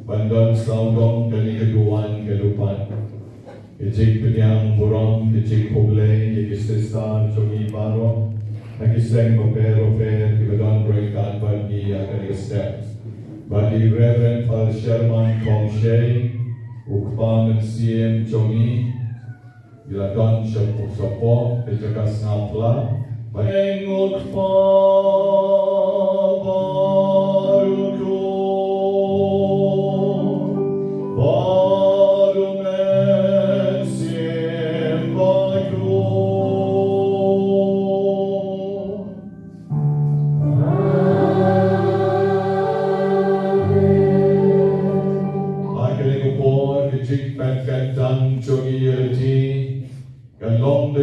Bandon saudong kali keduan kelupan. Ijik penyang burong, ijik hoblay, ikististan, jogi baro. Nakiseng mopero fair, kibadon breakan bagi akan step. Bagi Reverend Fal Sherman Kong Shay, ukpan siem jogi. Bila don sopo, kejakas ngapla. Bagi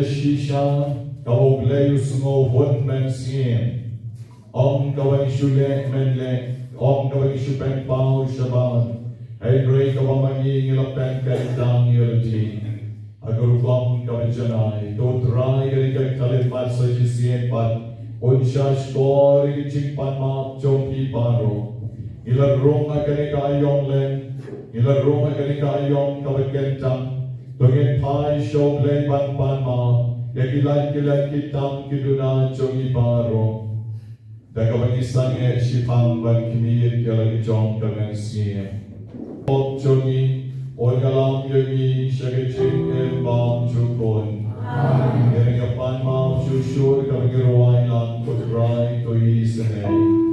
Shisha, kau belayu semua pun mensiam. Om kau isulek menlek, om kau isupen pau syabat. Hei kau mangi ngilapen kentang yelti. Agar bang kau janai, kau terai dari kalimat sejisian pat. Unsas kau cimpan maaf joki baru. Ilar rumah kini kayong len, ilar rumah kini kayong kau kentang. Dengan pai show play ban ma, yakilat kitam kiduna jogi baro. Daga isang shipang ban kimiyit kalagi jong kamen siya. Op jogi, orgalam yogi shagaching el bam chukon. Yang pan ma chushur kalagi ruay lang kutray to isanay.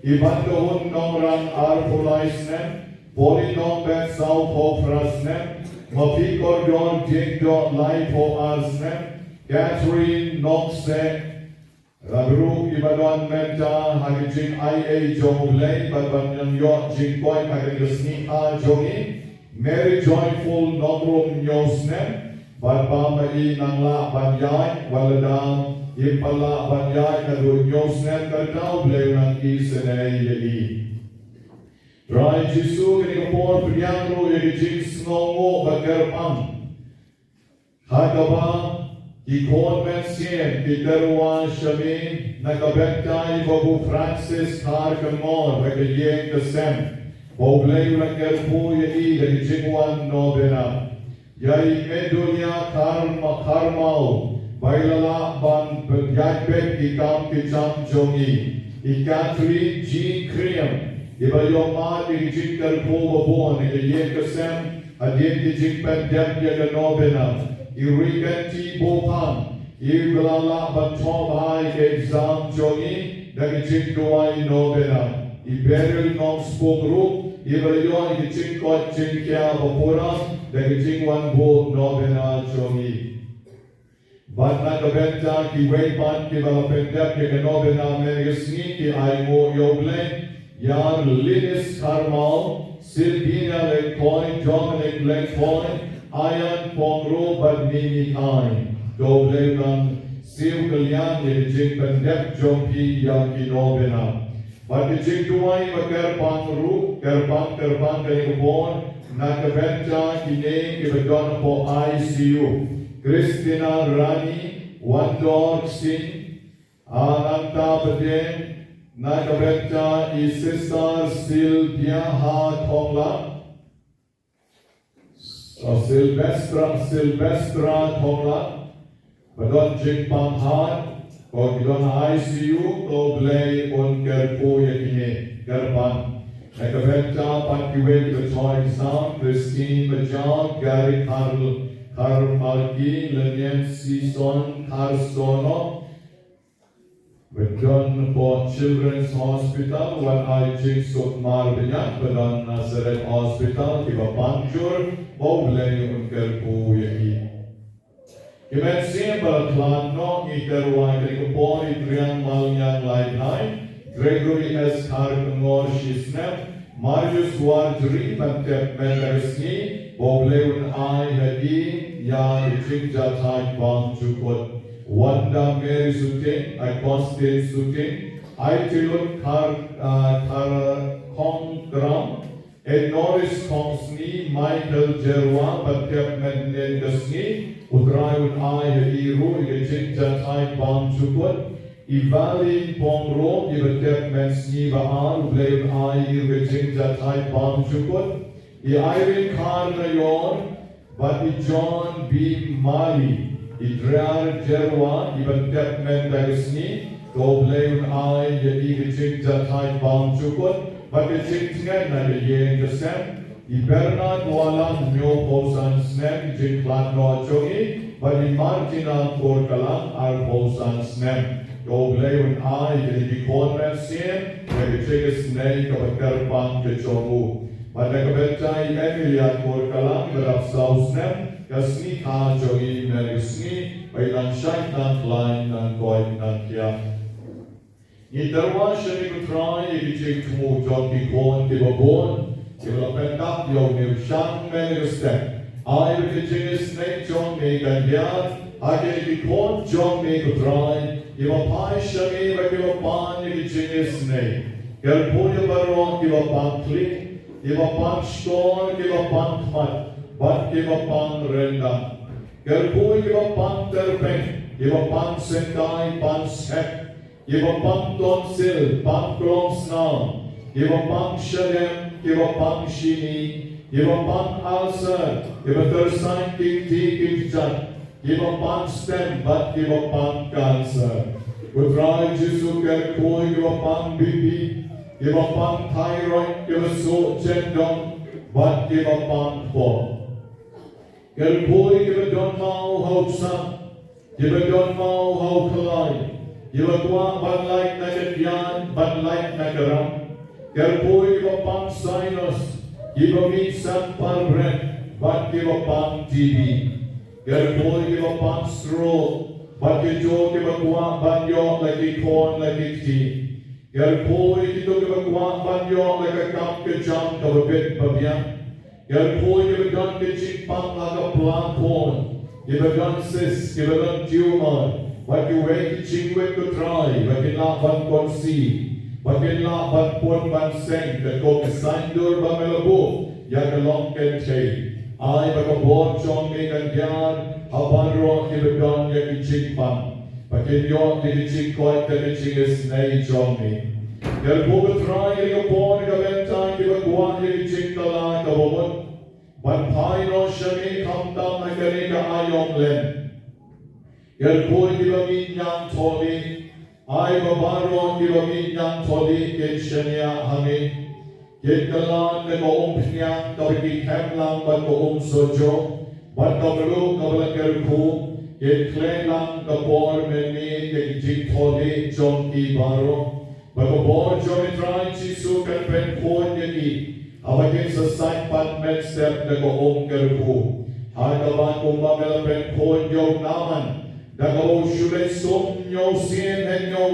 Ibandohun nongrang arpolaisnem, polidon bet salpo frasnem, mapikor don jingdo laipo asnem, Catherine Noxe, Rabru Ibadon Menta, Hagijin IA Jonglei, Badban Yot Jingboy, Hagajasni A Jongi, Mary Joyful Nomrum Nyosnem, Badbama I Nangla Banyai, Waladam, Impala Banyai, Kadu Nyosnem, Kadau Bleunang Isenei Yei. Try Jisu, Nikapor, Priangro, Yagijin Snongo, Bagarpang, Hagaba, Ikon Mensien, Peterwa Shamin, Nakabektai, Babu Francis, Harkamon, Vakayeng Kasem, Boblay Rakerpu Yai, Yagijingwan Nobena, Yai Medunya Karmau, Bailala Ban Yagpek, Ikam Kicham Jongi, Ikatri G. Kriam, Ibayoma, Yagijing Karpu Babon, Yagayeng Kasem, Adyen Yagijing Pendem Yaganobena, Irigati Bopang, Iblala Batomai Exam Jogi, Nagijing Duai Nobena, Iberil Non Spogru, Ibrayon Gijing Kot Jingkia Bapuram, Nagijing Wan Bo Nobena Jogi. But Nakabenta, Kiwaypan, Kivalapendep, Yaganobena, Megasni, Ki Aimo Yoble, Yar Linis Karmal, Silvina Lecoin, Dominic Lecoin, Ayan Pongro Badnini Kain, Doblegan, Sil Kalyan, Yajing Pendep Jompi Yaki Nobena. But the Jingduai Magarpang Ru, Garpang Kalingapon, Nakabenta, Kine, Kibadon for ICU, Christina Rani, One Dog Singh, Ananta Paden, Nakabenta, Isisar Silvia Ha Tongla. Silvestra Tongla, Badon Jingpang Han, Kogidon ICU, Koblay on Kerpo Yakine, Garpan, Nakabenta, Pankiwek, the Toy Sound, Christine Bajan, Gary Karmalki, Lenien Sison, Karsono, with done for Children's Hospital, when I check Sukmar Binyak, but on Nazareth Hospital, Kiba Panjur, Boblay Unkerpu Yaki. Kimen Simba Klano, Iterwa Krikopon, Itrian Malyan Light Gregory S. Harkamor Shisnep, Marius Wardri, Bantep Mendersni, Boblay Un I Hadi, Ya Chingja Tai Bang Chukot. Wanda Mary Sutin, Apostle Sutin, Aitilun Kong Gram, Ed Norris Kongsni, Michael Jerwa, Batkep Mendesni, Udrayun I Hadiru, Yajin Jatai Bang Chukut, Ivali Pongro, Ibatep Mensni Baal, Blame I, Yajin Jatai Bang Chukut, Irene Karnayon, Bati John B. Mali, Idrar Jerwa, Iban Tepmen Dagasni, Gobleun I, Yadi Gijing Jatai Bang Chukut, but the Jingtingen and the Yen Gasem, Ibernat Walang Myo Posan Snem, Jinglan No Jogi, but the Martina Korkalang are Posan Snem. Gobleun I, Yadi Konman Siem, the Jigas Nay of a Kerpang Kichomu. But the Kabetai Emilia Korkalang, the Rapsau Snem, Gasni ka jogi merisni, bailan shai nan klein nan koi nan kia. Iterwa shani kutrai ikijik tumu jogi kon tibabon, tibalapendak yo nivshang meristek. Ay ikijik snake jong ni ganyan, Akin ikon jong me kutrai, iwa pai shami ba kiwa pan yaki jingis ne. Gerpunya baron kiwa pan kli, iwa pan shtor kiwa pan kmat, bat kiwa pan renda. Gerpunya kiwa pan terpeng, iwa pan sentai pan sep, iwa pan tonsil, pan kronsnam, iwa pan shalem, iwa pan shini, iwa pan alser, iwa tersain kikti kikjat, iwa pan stem, bat iwa pan cancer. Kutrai Jesu gerpunya iwa pan bibi, iwa pan thyroid, iwa so jendong, bat iwa pan po. Gerpunya iwa don mau hausa, iwa don mau hau kalai, iwa tua ban like nagadian, ban like nagaram. Gerpunya iwa pan sinus, iwa minsan par breath, bat iwa pan TB. Gerpunya iwa pan stroke, bat ijo iwa tua ban yok lagi kon lagi ti. Gerpunya itu iwa tua ban yok lagi kam kejam kababit babian. Gerpunya iwa don kecik pang laga pelakon, iwa don sis, iwa don tumor. Wat you wait chingwet to try, bakin laban konsi, bakin laban pun ban seng, that go kesandur ba melabu, ya kelong kente. Ay bagabot chong me kandian, aban roh kibedon ya kiching pang, bakin yok kiching koit ka kiching isnay chong me. Gerbu try ya pon ka bentang kibagwa ya kiching tala kabomot, ban pai no shami kamtam na kani ka ayong len. Gerpunya kiba minyang toli, ay babaron kiba minyang toli, kitshanya hami, kitkalan na koong pinyang kabiki kemlang bat koong sojo, bat kabalu kabalang gerpu, kitklen lang kapor meni kikjik toli jom kibaro, bagabor jom itray Jesu kanpen kon yaki, abakin sa sign pat med step na koong gerpu, hagaban kong mamelapen kon yung naman, Dagao shulay som nyo sin hen nyo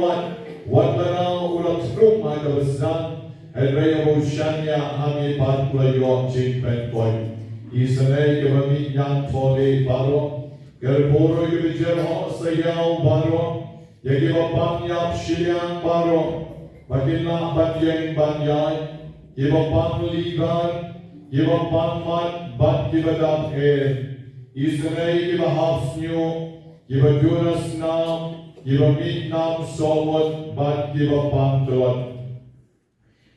wat na na ulang strum ay kabasdan, and raya mo shanya hami patlayo jing pen koy. Isanay kabamit yang tole baro, gerpuro yubijer ho sayaw baro, yagiba panyap shilyang baro, bakila batyeng banyay, iba pang ligar, iba pang mat, bat kibadam air. Isanay iba hafs nyo, Kiba Junas nam, kiba mit nam somot, bat kiba pantot.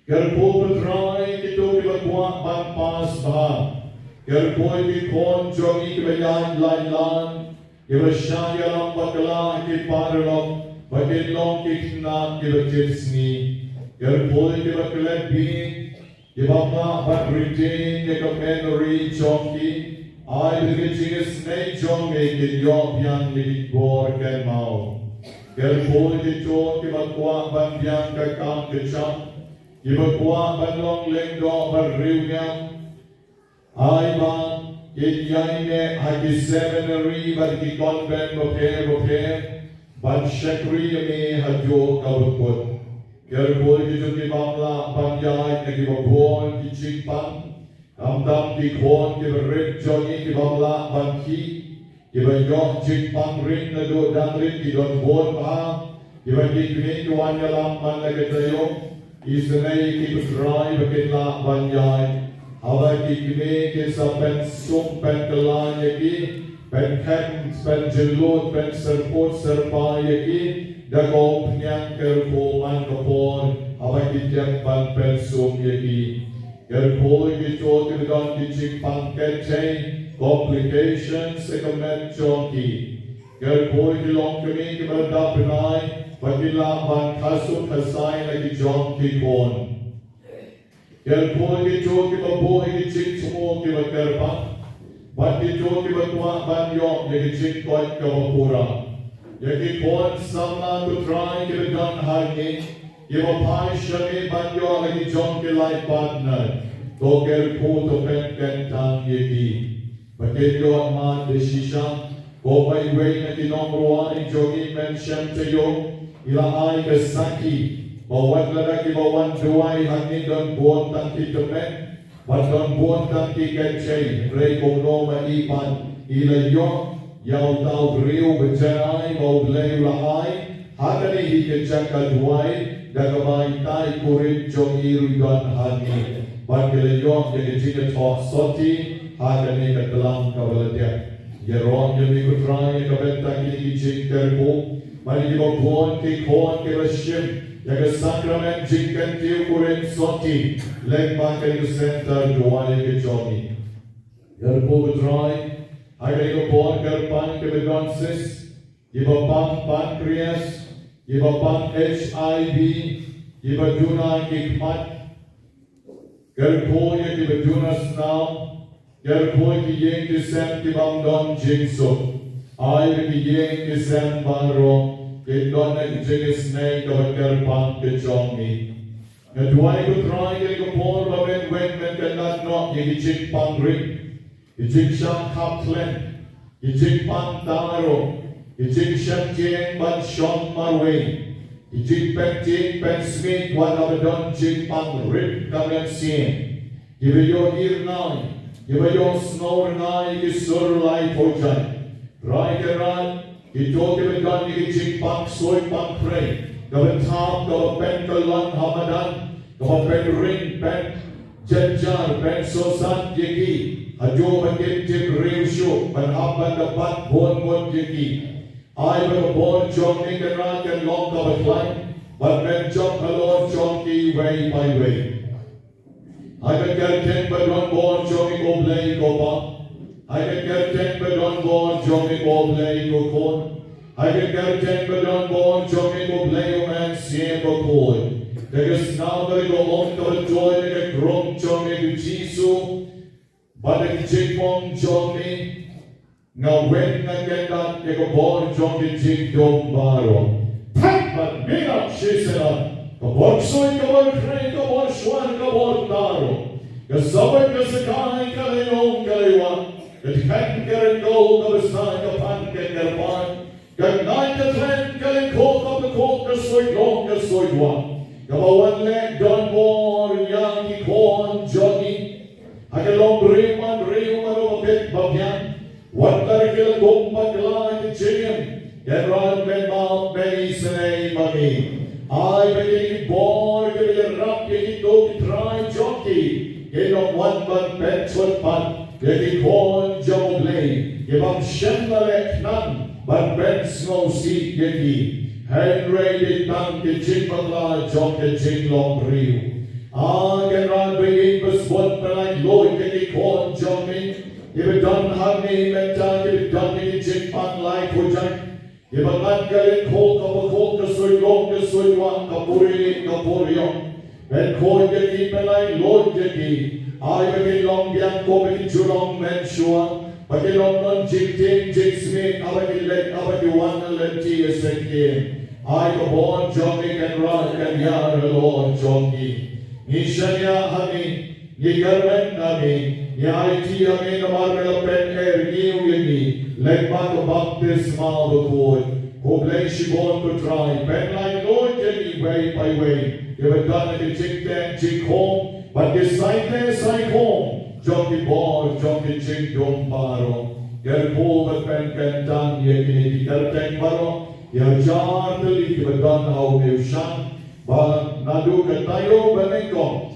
Gerpo betrai kito kiba kuak ban pas bah. Gerpo ibi kon jongi kiba yan lan, kiba shaya lang bakla kiparlok, bakin long kikna kiba jitsni. Gerpo kiba klebi, kiba ma bat retain kiba memory jongi. I believe snake jong make it your young little boy can mau. Get hold it to give a qua ban young ka chum. Give a qua ban long leg dog but real young. I ban it yaine haki seminary but he got ben repair. But shakri me had your cover put. Get hold it to give up la ban yai and give a born ki ching pan. Dam di kon kiba rin jongi kiba la ban ki, kiba yok jing pang rin na do dan rin ki don bon pa, kiba ki kini kuwan ya lam man na kitayo, isanay kiba try bakin la ban yay, aba ki kini kisa pen sum pen kalan yaki, pen ken, pen jelot, pen serpot serpa yaki, dagong penyang kerpo man kapor, aba ki tiang pan pen sum yaki. Gerpo gito kidan kichik pangketay complications ekomet jonki. Gerpo kilong kami kibadapinay pagilaban kasut kasay lagi jonki kon. Gerpo gito kibabuhay kichik sumo kibakerpa. Bat gito kibatuwa banyo yakichik koit kabapura. Yakikon sama kutray kibadan hagi. Iba pai shani banyo lagi jong kilay partner. Toger po to pen tang yeki. Bakilyo man desisyon. Kung may way na tinongruan ang jogi mention to you, ilaay kasaki. Bawat lalaki bawan duway hangin doon buwan tang kitumen. Bat doon buwan tang kiketchay. Pray kung no maipan ilayo. Yau tau riu bercerai mau belai ulahai Hakani hika cakap duai Dagabai tai kurit jong iru dan hani Bangkele yong jadi jika tok soti Hakani ketelang kabaladia Yerong yang ikutrai kabenta kini kicik terbu Mari kita kuon ke rasyim Yaga sakramen jingkan tiu kurit soti Lek makan ke center duai ke jongi Yerbu betrai Agar ikaw po ang karpan ke bedonsis, iba pang pancreas, iba pang HIV, iba duna kikmat, garpo niya iba duna snaw, garpo kiyeng kisem tibang don jingso, ay kiyeng kisem baro, kidon na jingis na ikaw karpan ke jongi. Ngaduay ko try ikaw po baben men kanat no, yikicik pang ring, Ijik Shang Kaplan, Ijik Pantaro, Ijik Shantieng Ban Shong Marway, Ijik Penting Pen Smith, Wan Abadon Jik Pang Rip Kamen Sien, Giveyo Irnai, Giveyo Snor Nai, Gisur Lai Pojai, Raigeran, Ito Givedan Ijik Pang Soy Pang Pray, Gaventam, Gavapen Kalan Hamadan, Gavapen Ring Pen, Jetjar Pen Sosan Yegi, Haduh bakyndai riusyo, panhaban dapat buon yaki. Ay berbuon jong ni kenal kan long kabatlay, but jong kalon jong ki way by way. Ay berkerten bedon buon jong ni koblay kopa. Ay berkerten bedon buon jong ni koblay kokon. Ay berkerten bedon buon jong ni koblay oman siye kokon. Tegas na bergolong kabatjoy ni kekrong jong ni Jisu. Pada kijikmong jomi ngawen ngagendat ekobor jomi jikdom baro. Takban minap shisera kabor soy kabor krei kabor shwan kabor taro. Kasabay kasakay kalayong kalaywa. Katkan karengol kabasay kapan kengarpan. Kagnay katren kalengko kabakok kasoy long kasoy wa. Kabawan lek don bor yang ikon jomi. Akalong riman marupit babyan, watar kilagong magla kitchingin, Yaran men mount may sanay mami. Ay magiging bor kabilarap yakito kitry jockey, Kinong one man petsuat pan, yakikon joblay, Ibang shenalek nan, but bens no seat yaki, Henry ditang kitching magla jockey ching long riu. Ganran bringing beswat pelai loy kekikon jomi. Iba don hami menta iba don ni jikpan lai pujai. Iba ngan kalin ko kapakok kasoy long kasoy wang kapuri kapurion. Ben koy keki pelai loy keki. Ay bagi long biang ko bagi jurong mensua. Bagi long non jikting jiksmik abagi lek abagi wana lenti esekin. Ay kabon jomi ganran kanyar lor jomi. Nishanya hami, nigarmen nami, yaiti hami namar melapen niu yagi, lekman ko baptisma bakhuid, kublay shibon putray, pen like Lord yagi way by way, ibadan na jik home, but disciple sai home, joki bor, joki jik dom baro, gerpo bat pen kentang yagi dikarteng baro, yajar tali ibadan hau mewshan, Ba nadu katayo Banyngkong,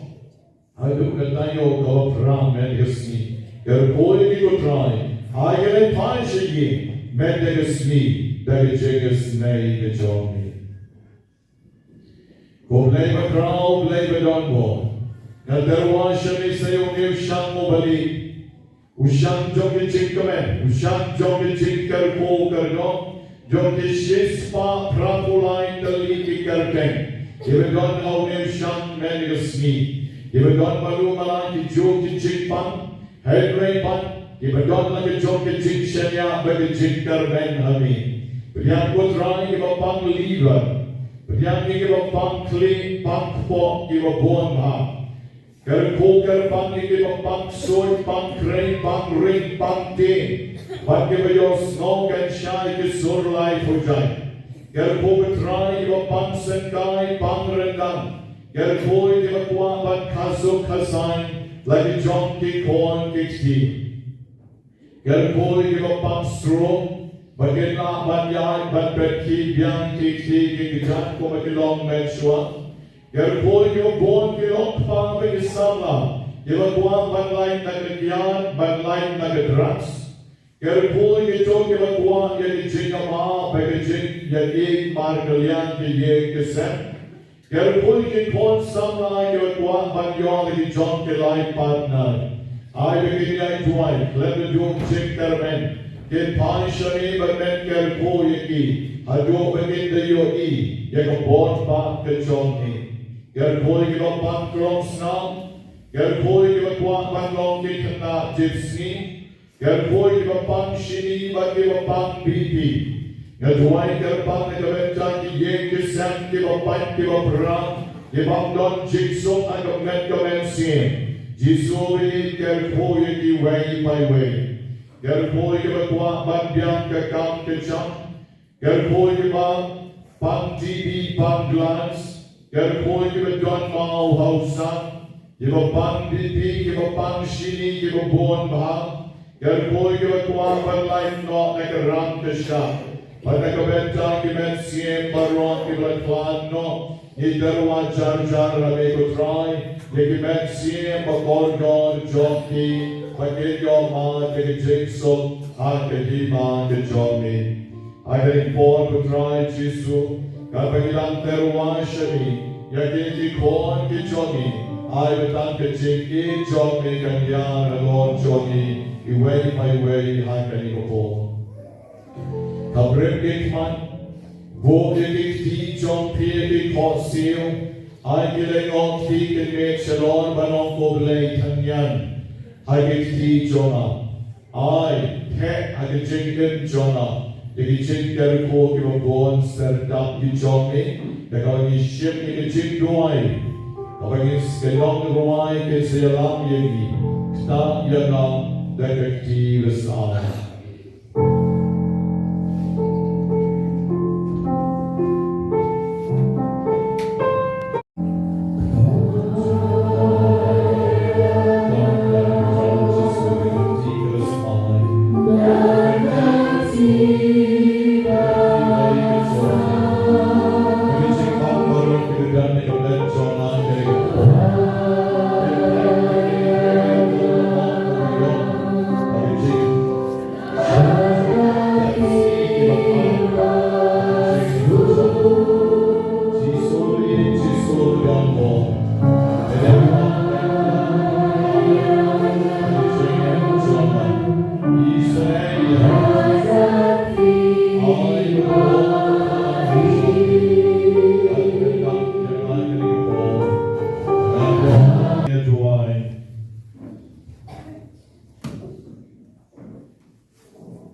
haduh katayo kau perang mengesni, gerpoi dikutrai, ayat panjigi mengesni dari jeges nei kejomi. Kau play bakrau play bedonbo, ngadarwa shani sayo ngevshang mobali, ushang jogi jingkamen, ushang jogi jingkar ko karno, jogi shispa prapulai tali kikarkeng. Iba don haunim shang mengesni. Iba don malu malaki joki jingpan, Henry pan. Iba don lagi joki jing shenya bagi jingkar men hami. Beriang putrai iba pang liver. Beriang iba pang kli pang pok iba buon ha. Kerkukar pang iba pang soy pang krei pang ring pang tin. Bagi iba yos snog and shy kisur lai pujai. Gerpo betrai iba pang sengkai pang rendang. Gerpo iba kuang bat kasuk kasain lagi jongki kon kikti. Gerpo iba pang strong Bagaimana banyak berpergi biang kiki kejan ko makilong mensua. Gerpol yo bon kilok pa bagi sama. Yo buang banlain nagagyan, banlain nagadrugs. Gerpol yo yo buang yo jingama bagi jing yo margalian ki kesem. Gerpol yo kon sama yo buang banyo ki John ke life partner. I begin I join. Let the joke jing termen. Ke panshani bermen gerpol yaki. Haduh bakyndai yo yang bon pa ke John ni. Gerpol yo pan krong snam. Gerpol yo kuang banlong ki kena jipsni. Gerpol yo pan shini bagi yo pan biti. Gerpol gerpang yo bencan ki yeng kesam ki yo pan ki yo perang. Ki bangdon jiksong agak met kemensim. Jisuri gerpol yo ki way by way. Gerpol yo kuang bandiang ke kam ke cham. Gerpol yo pang TV pang glans. Gerpol yo don mau hausa. Yo pang biti yo pang shini yo bon bah. Gerpol yo kuang banlain no nagaram ke sha. Pada kebenta ki men siem baron ki batlan no. Idarwa jar rabe ko try. Ki men siem bakordon joki. Bagi yo ma ke jikso a ke hima ke jomi. Agar impor ko try Jisu. Kapagilang terwa shani. Yagi ki kon ki jomi. Ay betang ke jiki jomi kanya nalon jomi. Iway my way hanggang ko po. Kabrem man. Wo ik die John Pierre Kosil. Ay kileng on ti ke me chalon banon ko blay tanyan. Ay ti Jonah. Ay te ay jingen Jonah. Yagi jingger ko ki bon serdap ki Johnny. Yagi ship ki jing doy. Kapag iskelong ruay ke selam yagi. Ta yaga detektive sa.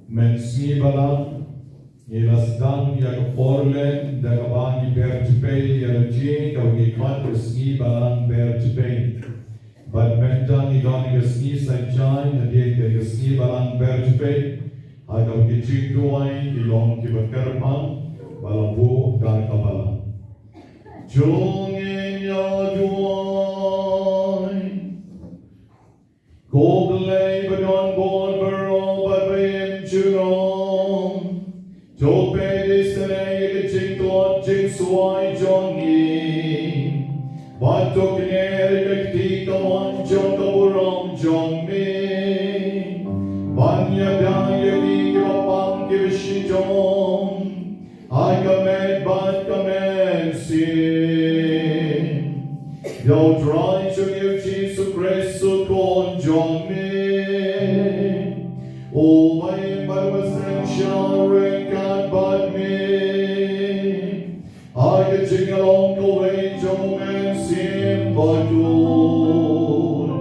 Mensmi balang, yelas dang ya forlen, da kabang bertpei ya jing, kau ikan kesni balang bertpei. But mentang ikan kesni sancai, nadia kesni balang bertpei. Agak kecil duai, ilong kibakerman, balang bu dan kabalang. Jungin ya duai, koglei badon bon berol badbayim Junong, Tope distere jing tuan jing suai jongi, batok nere kekti kamon jong kaburong jong mi, banya daya di kapang kibishi jong, I command but command sin, yo try to give Jesus Christ so kon jong mi, oh my shall reign God but me. I can sing along the way, Joe and sing but good.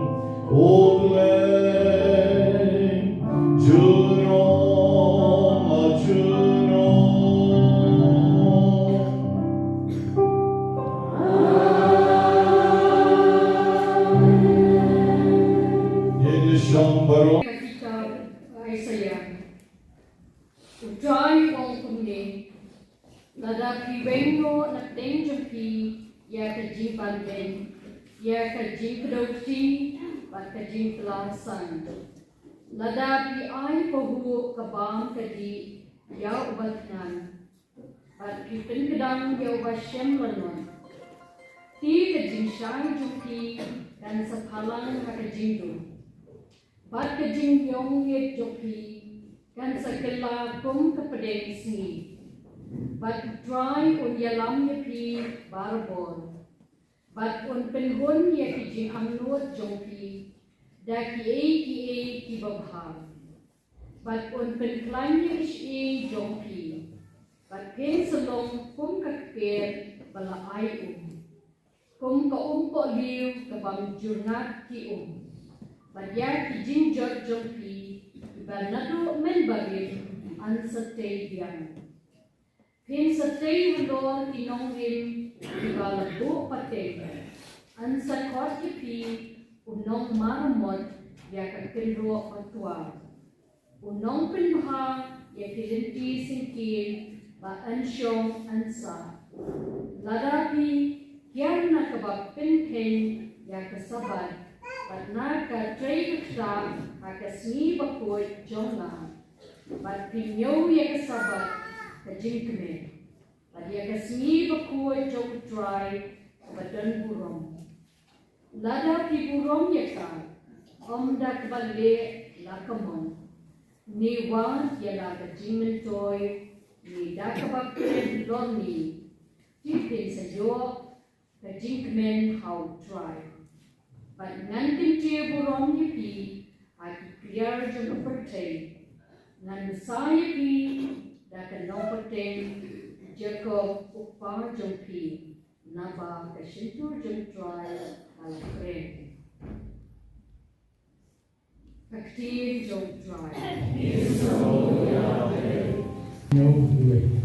Old land, Juno, Juno. In the Shambaro. Ujai wong kumne, nada piwengo na tenjapi ya kajing panben, ya kajing kedauti, bat kajing telasan. Nada pi ai pahu kabam kadi ya ubatnan, bat kipen kedang ya ubashem lanon. Ti kejing syai juki dan sepalang kejing tu. Bat kejing yong yet joki kan sekela kum kepedeng sini. Bat dry un yalam yepi barbon. Bat un penhun ye kejing amnut joki. Da ki babha. Bat un penklan ye ishi joki. Bat pen selong kum kakper bala ai Kum ka ko liu ka bang jurnat ki Badya ki jing jot joki Banado men bagay an satay diyan. Pin satay halor inong rin Ibalabo patay. An sakot ipi unong maramot ya kakilro patwa. Unong pinbaha ya kilinti singkil ba ansyong ansa. Larapi Kian na kabapin ya kasabat at na ka-tray kaksa Mass Bakhuid Nobena Bat pinyo ya kasabat kajingkme At ya Mass Bakhuid jong try badan burong Lada pi burong ya ka Omda kabale lakamon Ni wan ya la kajingmentoy Ni da kabapin loni Tipin sa yo Kajingmen how try. But nantin tiya burong yipi, aki clear jang pertay. Nan saya pi, dakan no pertay, Jacob upa jang pi, naba kasintur jang try, alakren. Kaktir jang try. No way.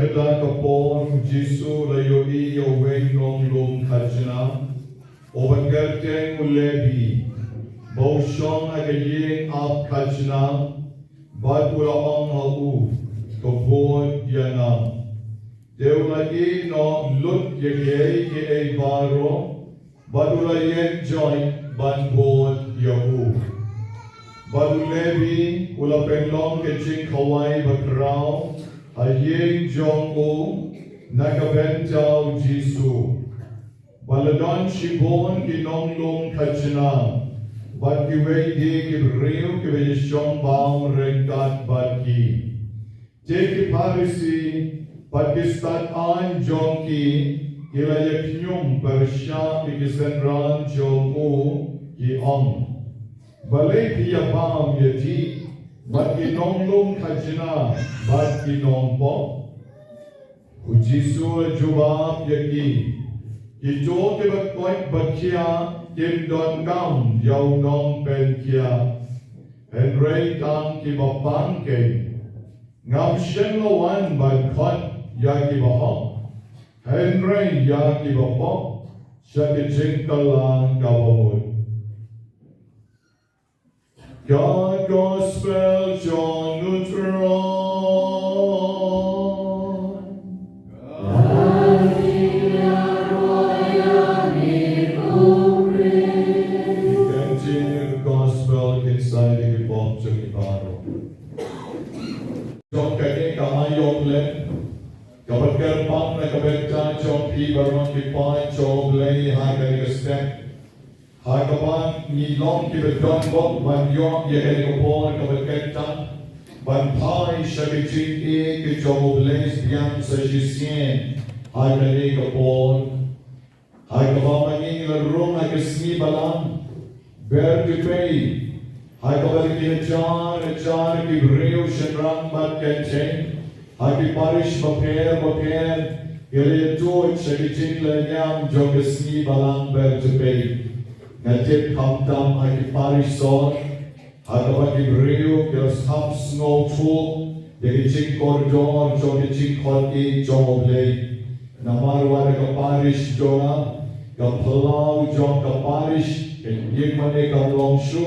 Sakada kapon Jisu layo iyo weng nong lum kajna. Oban gerteng ulebi. Baushong agayeng ap kajna. Bad ula ong hau. Kabod yana. Deu lagi no lut yagay ki ay baro. Bad ula yen joint ban bod yahu. Bad ulebi ula penlong ke jing kawai bakrao. Ayeng jong o nakabentao Jisu. Baladon shibon kinong long kachna. Bad kiway di kibriyo kiway shong baong rengkat bad ki. Jeki parisi Pakistan an jong ki ilayak nyum bersya ikisenran jong o ki ong. Balay piyapam yati. Bat kinong long kajna, bat kinong po. Ujisu jubab yaki. Ito kibakoy bakya kim don kam yaw nong penkya. Henry tang kibapang ke. Ngam shen lawan bat kot yaki bahok. Henry yaki bahok. Syaki jingkalang kabamut. God Gospel John Lutron. Continue the gospel inside the box of the Bible. John kaya kahayok le. Kapag kerpang na kabenta John kiba ron kipa John lay hagay step. Hagapan nilong kibedon bok ban yok ye helikopter kabeketa ban pai shagijin e ke job les biang sa jisien hagale kapon hagapan manging larong agasmi balang ber dipay hagapan kinajar kibreo shenrang bat kenchen hagi parish baper ile to shagijin lanyam jogasmi balang ber dipay Natip kamtam ay parish son, hagapan kibriyo kilas ham snow tool, degi koridor, jogi koti, jomoblay. Namarwa na kaparish jona, kapalau jong kaparish, yung mani kaplong shu,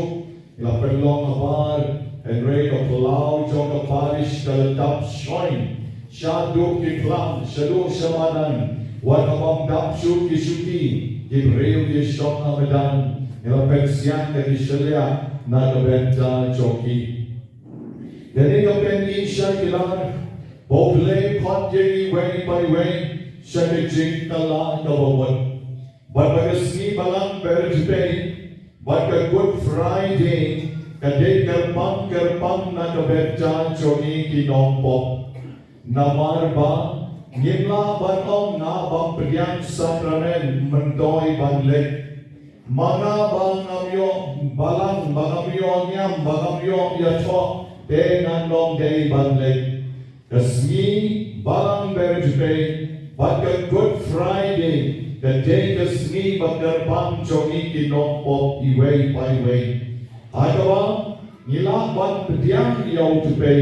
ilapelong abar, Henry kapalau jong kaparish, kalatap shoin, shaduk kiklam, shaduk shamanan, wanamang dapshu kishuti, Kibriyo kishong amadan, ilapensyan na kishalya na kabenta joki. Deni kapendi siya kilar, boble pot yegi way by way, siya kijing tala kabawat. Babagasni balang birthday, baga Good Friday, kaday kerpang na kabenta joki kinompo. Namarba, Ngimla batong na bang peryang sakramen mendoy banlek. Mga bang amyo balang bang amyo nyam bang amyo yato dengan long day banlek. Kasmi balang berjubay baga Good Friday kaday kasmi bagarpang jongi kinompo iway paiway. Agawa ngila ban peryang yaw tubay.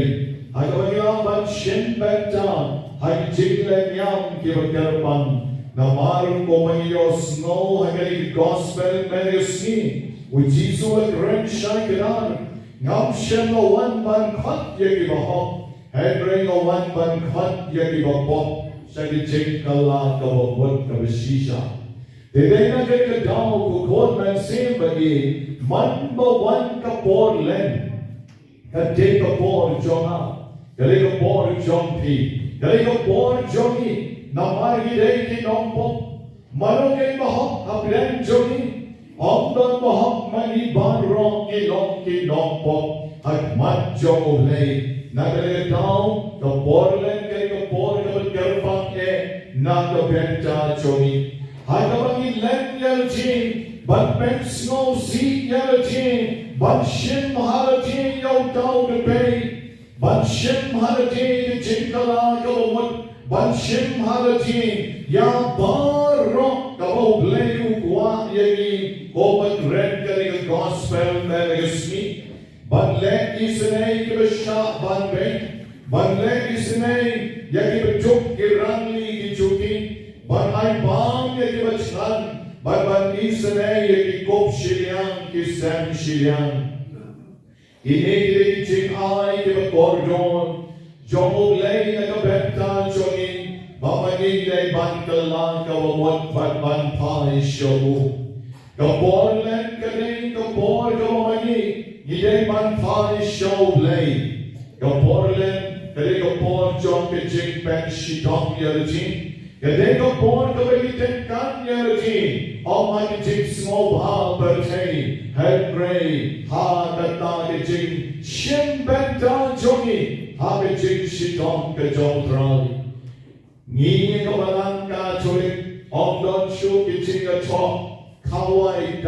Agawa ngila ban shin benta. Hai jingle nyam kibagarpang na marong komanyos no hagay gospel medicine with Jesus at ren siya kiran ngam siya no one ban khat yagi bahok Henry no one ban khat yagi bahok siya kijing kala kababot kabasisha Dede na kay kadaw kukot man sim bagi man bawan kapor len kadek kapor jonga kadek kapor jongpi Dari kapor jogi, namari day kinompo, malogay mahok aplen jogi, omdon mahok maniban rong ilong kinompo, at matjong ulay, nagalitaw, kapor len kay kapor kapagkarpang nakabenta jogi. Hagabang ilen yalajin, but pens no si yalajin, but shin mahalajin yaw tao gabay, Banshim halati jinkala kawat banshim halati ya baro kawo bleyu kwa yegi obat red kari gospel megasmi ban let isnay kibasha ban bay ban le isnei ya ki bjuk ki rangli ki chuki ban ai bang ya ki bachlan ban isnei ya ki kop shiliang ki sam shiliang ini ki jing ai ki bordon jong lei na ka benta jongi mamani lei ban kalang ka wot ban pai show ka borlen ka ding ka bor ka mamani Yidei man pai show lei ka borlen ka ding ka bor jong ka jing ben shitom yelji ka ding ka bor ka be ten kan yelji almighty jing small ha bertei head gray ha ka ta ka jing shin ben ta jongi ha ka jing shitom ka jong trai ni ka balang ka cholik om don shu ki jing ka chok Kawai,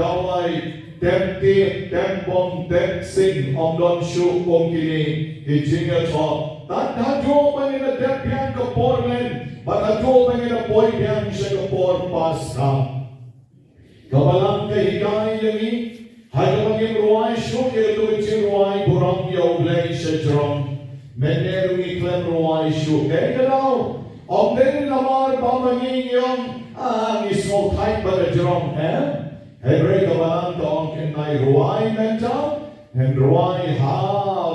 dem tiệp, dem bom, dem sinh, om don shu om kini, kijinga cho. Tanda jo bangin na dem piang kapor len, bata jo bangin na boy piang siya kapor pas ka. Kabalang kahigay yangi, hada bangin ruay shu kaya tuwicin ruay burang yaw lay siya jrong. Meneru iklem ruay shu, kaya ka daw, om din lamar bamangin yung ismo type pada jerong Henry kabalang taong kinay ruay mental and ruay ha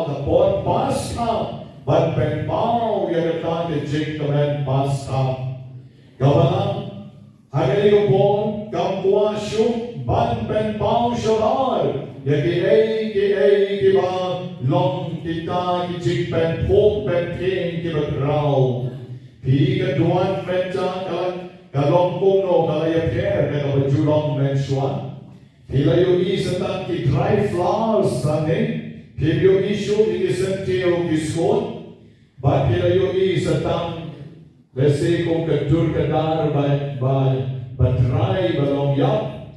kapot pas ka ban pen pao yagatan ke jing kamen pas ka kabalang hagay kapon kampuan shu ban pen pao shabar yagi kiba long kita ki jing pen pok pen king kiba krao pi kaduan mental kalang Kalong kuno kalaya care na bajulong mensuan. Hilayo isatan ki dry flowers sane. Hilayo isu ikisentio kiskot. But hilayo isatan let's say kung kadur kadar batray balong yap.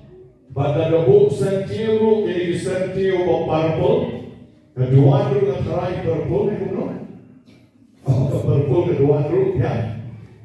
Badagabuk sentio ikisentio o purple. Kaduan ru na try purple ni kuno. Purple kaduan ru ya.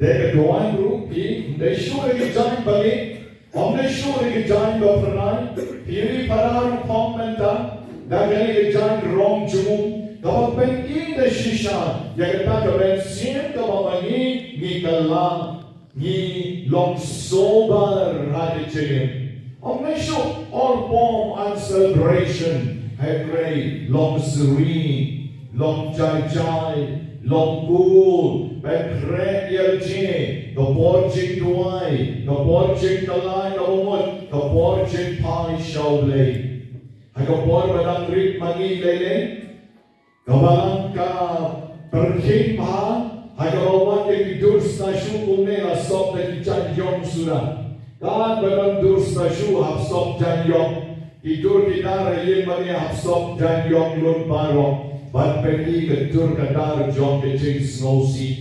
They go on group, they show a giant bali, on the show a giant of Ranai, Piri Parar Pomenta, that a giant wrong Jum, government in the Shisha, Yagata Ben Sien, Kamani, Nikala, Ni Long Sober Radichin. On the show, all form and celebration, have great, long serene, long jai. Long cool, ben kret yelji, the porching duai, the porching kalai, the woman, the porching pai shawley. I got born with angry magi lele, Kabalang ka perking pa, I got one that you do stashu kumne a stop that you chan yong sura. God, but on do stashu have stop jan yong, he do guitar yin money have stop jan yong lun baro. But pegi ke tur kadar jong ke jing snow sea.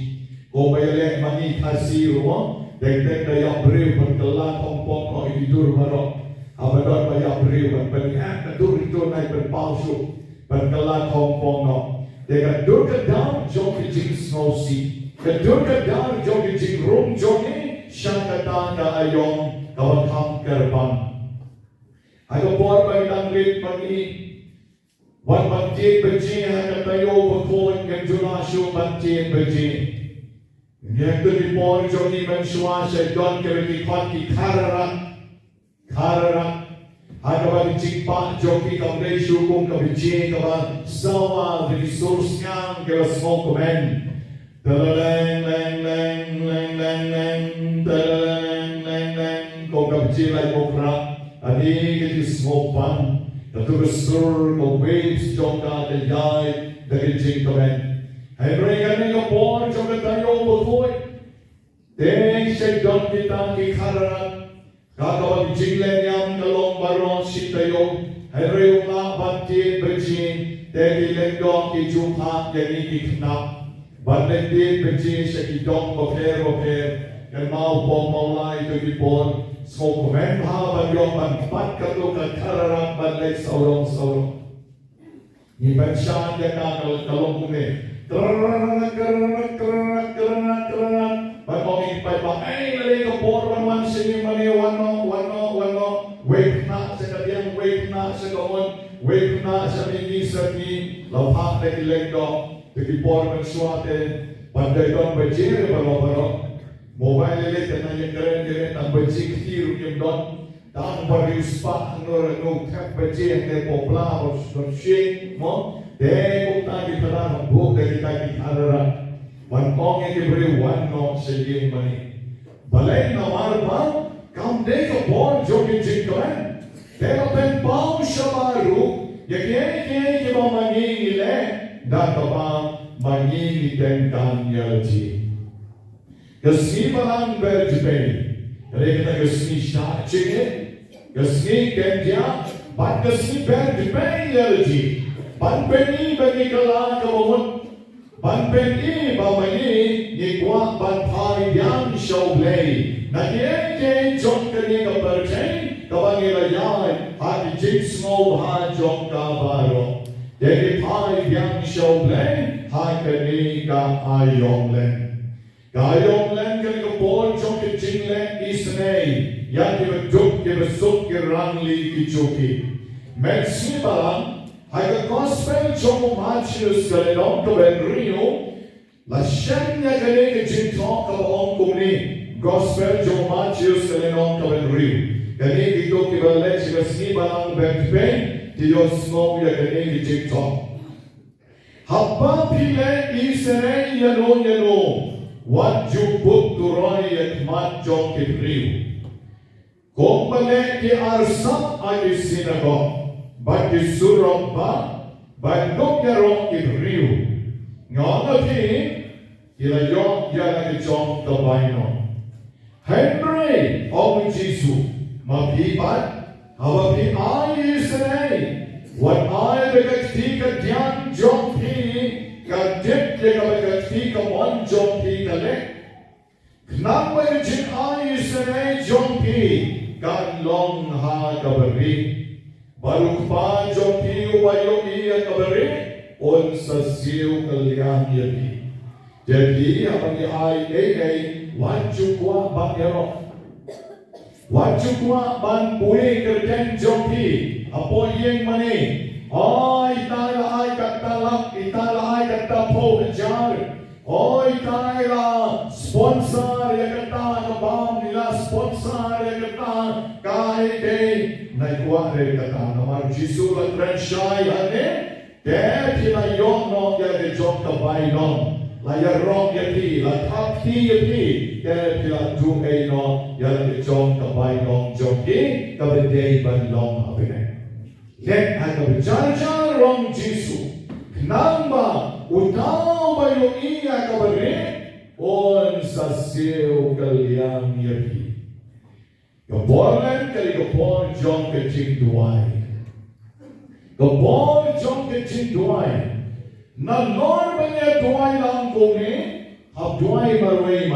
Ko bayalek mani kasi ruang. Dek daya bril berkelan kompong ko hidur barok. Abadon bayar bril berpening. Ketur itu naik berpalsu. Berkelan kompong no. Dek tur kadar jong ke jing snow sea. Ketur kadar jong ke jing rum jong ni. Syangkatan ka ayong kawan ham kerbang. Ayo por bayang rit mani. Wan bantin beji hanya tayo bakhuid ng Junasyo bantin beji. Yang tu di por joni mensua saya don kereti khat ki khararak. Hanya bagi cikpak joki kamdei syukung ke beji ke sawa resource yang ke semua komen. Teleng leng leng leng leng leng teleng leng leng ko ke beji lai mokrak. Adi ke semua pan. The sur the waves jonga the yai the gijing kamen. Hey bring a nigga born jonga tayo bakhuid. Deng shay don kita ki khararat. Kakawag jinglen yam kalong baron sitayo. Hey reyo nga bantin bejin. Degi lengdong ki jumha yani ki knap. Banlentin bejin shay ki dong boker. Yan mau pong maulay to ki born. So komen ha yung panpat kato kakararang balay saurong. Iban siya niya kalong kune. Pagpangin pa ba? Ay, nalay ka po naman siya mani wano. Wake na sa kadiyang, wake na sa kaon. Wake na sa mingisat ni lapak na ilengdo. The performance suate pandai don bajir baro mobile le tena yang keren tan bajir kecil yang don tan barius pa nor no tap bajir ne popla or shing mo de kota di tanah buk dari kaki arah Banyngkong yang diberi one no sejeng mani balai nawar bang kam de ko bor jogi jingkran de pen pau shabaru ye ke ba mani le da ka ba mani den kan yalji gesni balang berjepay mereka gesni syak cenge gesni kendia ban gesni berjepay yalji ban peni bagi kala kawun ban peni ba mani ye kwa ban phai yang show play na ke jong kani ka perchay ka bangila yai ha ki jing small ha jong ka baro de phai yang show play ha kani ka ayong len gayong len kani ka bol jong ke jing len isnei yang ke duk ke besuk ke rangli ki choki merci balang hai ka gospel jong machius kani dong ka ben rio la shanya kani ke jing talk ka ong kumni gospel jong machius kani dong ka ben rio kani ki to ki bale chi ka sni balang ben pen ti yo snow ya kani ki jing talk hapa pile isere yano what you put to roy at mat jong ki rio kong bale ki arsap ay synagogue bagi surong ba bandok yarong ibriu ngana pi ila yong yana ke jong to baino Henry ong Jesu mapipat hawa pi ai isnei wat ai begati ka dian jong pi ka dip le ka begati ka mon jong pi ka le knam ba jin ai isnei jong pi ka long ha ka beri Baruk pa jong piu bayo iya kabare on sa siu kaliang yati. Jadi apa ni ai wajukwa bakero. Wajukwa ban pui kerjen jong pi apo yeng mani. Ai itala ai kata po jar. Oi taila sponsor ya kata kabam nila sponsor ya kata kai dei nai kuat re kata namar Jesu la franchise ane te pila yong no ya de jok ka bai no la ya rong ya ti la thap ti ya ti te pila du ei no ya de jok ka bai no jok ki ka be dei ban long apine let ha ka jar rong Jesu namba utau bayo iya kabare on sa siu kaliang yapi kabolan kali kapor jong ke jing duai kapor jong ke jing duai na nor banya duai lang kone hab duai marway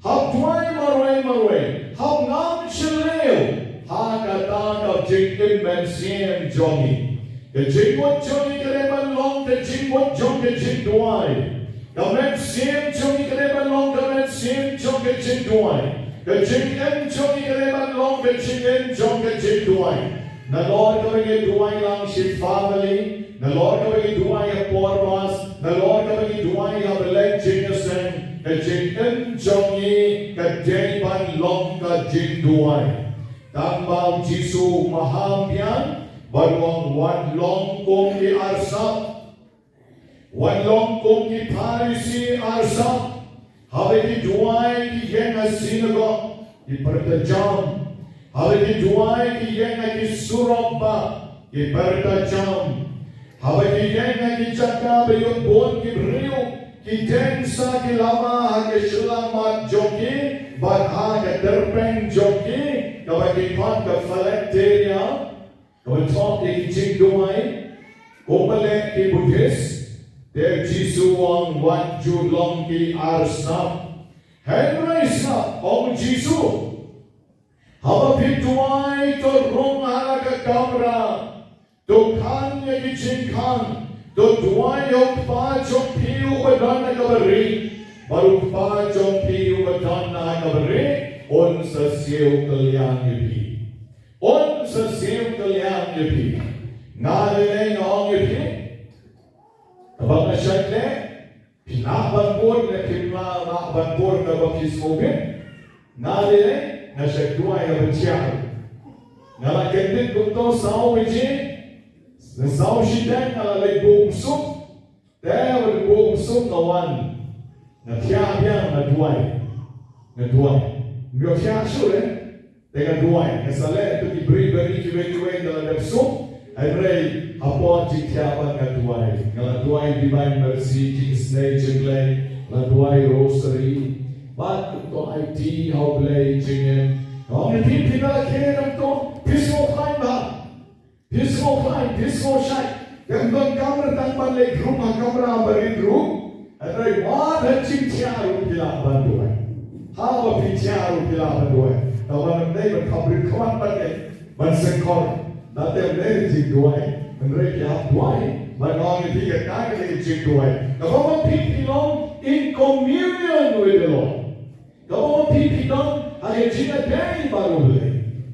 hab duai marway hab ngam chileo ha kata ka jing men siem jongi the jing what jongi kare ban long the jing what jong the jing duai the men siem jongi kare ban long the men siem jong the jing duai the jing en jongi kare ban long the jing en jong the jing duai the Lord kare duai lang shi family the Lord kare duai pormas the Lord kare duai have leg jingesen the jing en jongi ka jing ban long ka jing duai tambang Jesu mahampian Baruang wan long kong ki arsap wan long kong ki parisi arsap habe ki duai ki yenga synagogue ki pertajam habe ki duai ki yenga ki surabba ki pertajam habe ki yenga ki chakka beyot bon ki brio ki densa ki lama ke selamat joki badha ke terpeng joki kabaki pat ke falekteria Kau talk di jing duai, kau balik di Buddhis, der Jesu wang wan ju long ki arsap, Henry sap om Jesu, haba pi duai to rong ala ka kamera, to kan ya ki jing kan, to duai yok pa jong piu badan na kabari, baru pa jong piu badan na kabari, on sa siu kaliang yupi. On sa siu kaliang yupi. Ngalilay ngong yupi. Kapag na siya Pinaban le pinaban na baptismobin. Nalile na syaktuay na batiyaw. Nalakendit kunto sao wiji. Na sao shitan nalalay buong sup. Dahil buong sup na wan. Na tiyabiyang na duway. Nggak siya sure. Dengan duway. Nasale ito iberi-beri kiwe-kiwe dalam sup. Ay bray, apo jikyapan nga duway. Nga duway divine mercy, jiksnay jinglay, nga duway rosary. Ba't ito ay di haublay jingin. Ang itin pinalakirin ito, pismo kain ba? Pismo kain, pismo shay. Gandang kamera tanpan leg room, ang kamera barin room. Ay bray, wala jikyaru pilaban duway. Hawa pityaru pilaban duway. Tawanan na yung kabrin kawan pa rin. Bansengkor. Dati ang nai jingduay, menrei kiap duay, manong iti katang iti jingduay. Kapag pipilong in communion with the Lord. Kapag pipilong ay jingduay baru beli.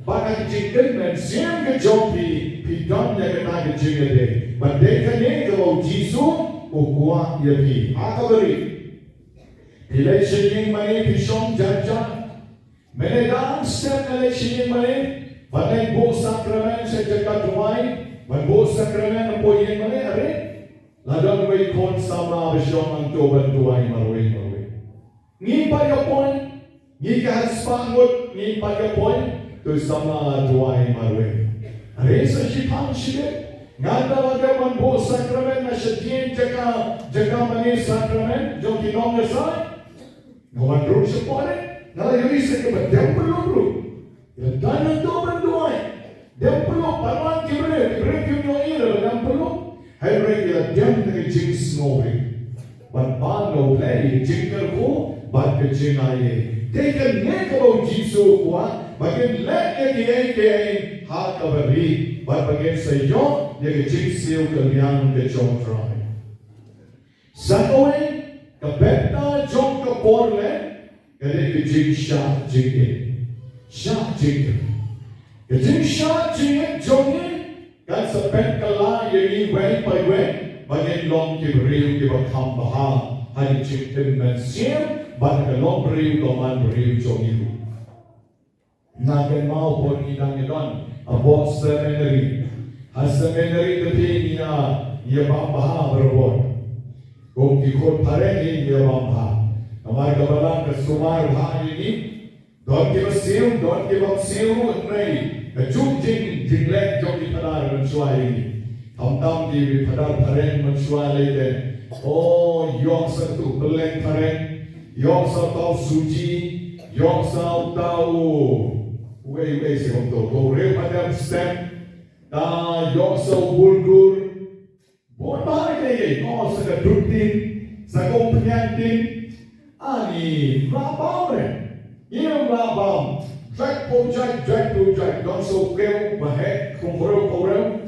Baka jingduay men siyang kajopi pidon niya katang jingduay. Bandeka niya kapag Jisu ukuwa yapi. Akabari. Pilay siya mani pisong janjan. Menedang step kalay siya mani. Bagay buong sakramen sa jagat dumay, magbuong sakramen ng poyen mali, are? Ladang may kon sa mga asyong ang tuban duway marway. Ngi pagkapoy, ngi kahaspangot, ngi pagkapoy, to sa mga duway marway. Are sa shipang shibit, nga talaga man buong sakramen na siya diyan jaga mani sakramen, yung kinong nasay, ngawan rin siya po rin, nalayoy sa kabadang bro. Dan itu berdoa. Dia perlu paruan kibre kiumno ira dan perlu. Hai mereka dia dengan jings ngori. Ban no play jingker ko ban ke jingai. Dia kan neko jisu kuat bagian lek ke ha kabari ban bagian sayo dia ke jingsiu kalian ke jongtrai. Sakoi ke beta jong ke porle kali ke jingsha jingke. Syah jingga. Kejing syah jingga jongi kan sepet kala yeni wei pai wei bagian long kibriu kibakam baha hari jingten men siam bagian long briu koman briu jongi ru. Nagen mau pun idang idon abot seminary. Seminary tapi ia baha berbon. Kung kikot pareng ia baha. Kamar kabalang kesumar hari ini. Don't give up seal, and pray. A jing leg jockey padar and swai. Tam di padar paren and swai then. Oh, yoksa to beleng paren, yoksa tau suji, yoksa tau. Wait, say go real padar step. Yoksa bulgur. Bon bari no sa dutin, sa kompanyantin. Ani, rapauren. Yung labang, drag to drag, don't so fail, mahek, kumurel,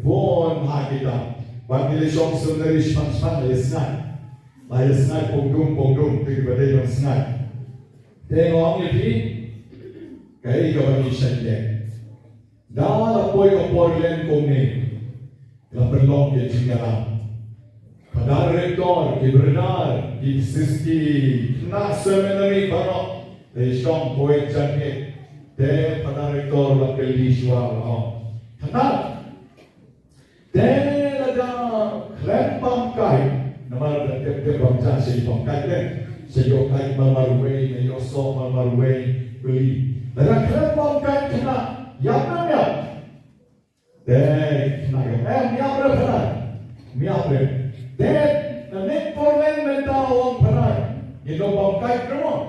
bon hakita. Pag nilisong sundari span, layasnay, pongdum, tigibaday yung snay. Tengo ang ipi, kaya ikaw ang isyadyan. Dahil apoy kaporlen kong ni, kapalong yung singalang. Padar rektor, kibernar, kisiski, na seminary, barok, Lesyong poet jangkit, de panarektor la keliswa lao. Kenal, de laga klempam kai, nama de bangsa shitom kai de, shiyo kai mamarway, ne yoso mamarway beli. Laga klempam kai kena, yapna ya. De kena ya, miapre. De nek porlen menta orang panai, idom kai kremo.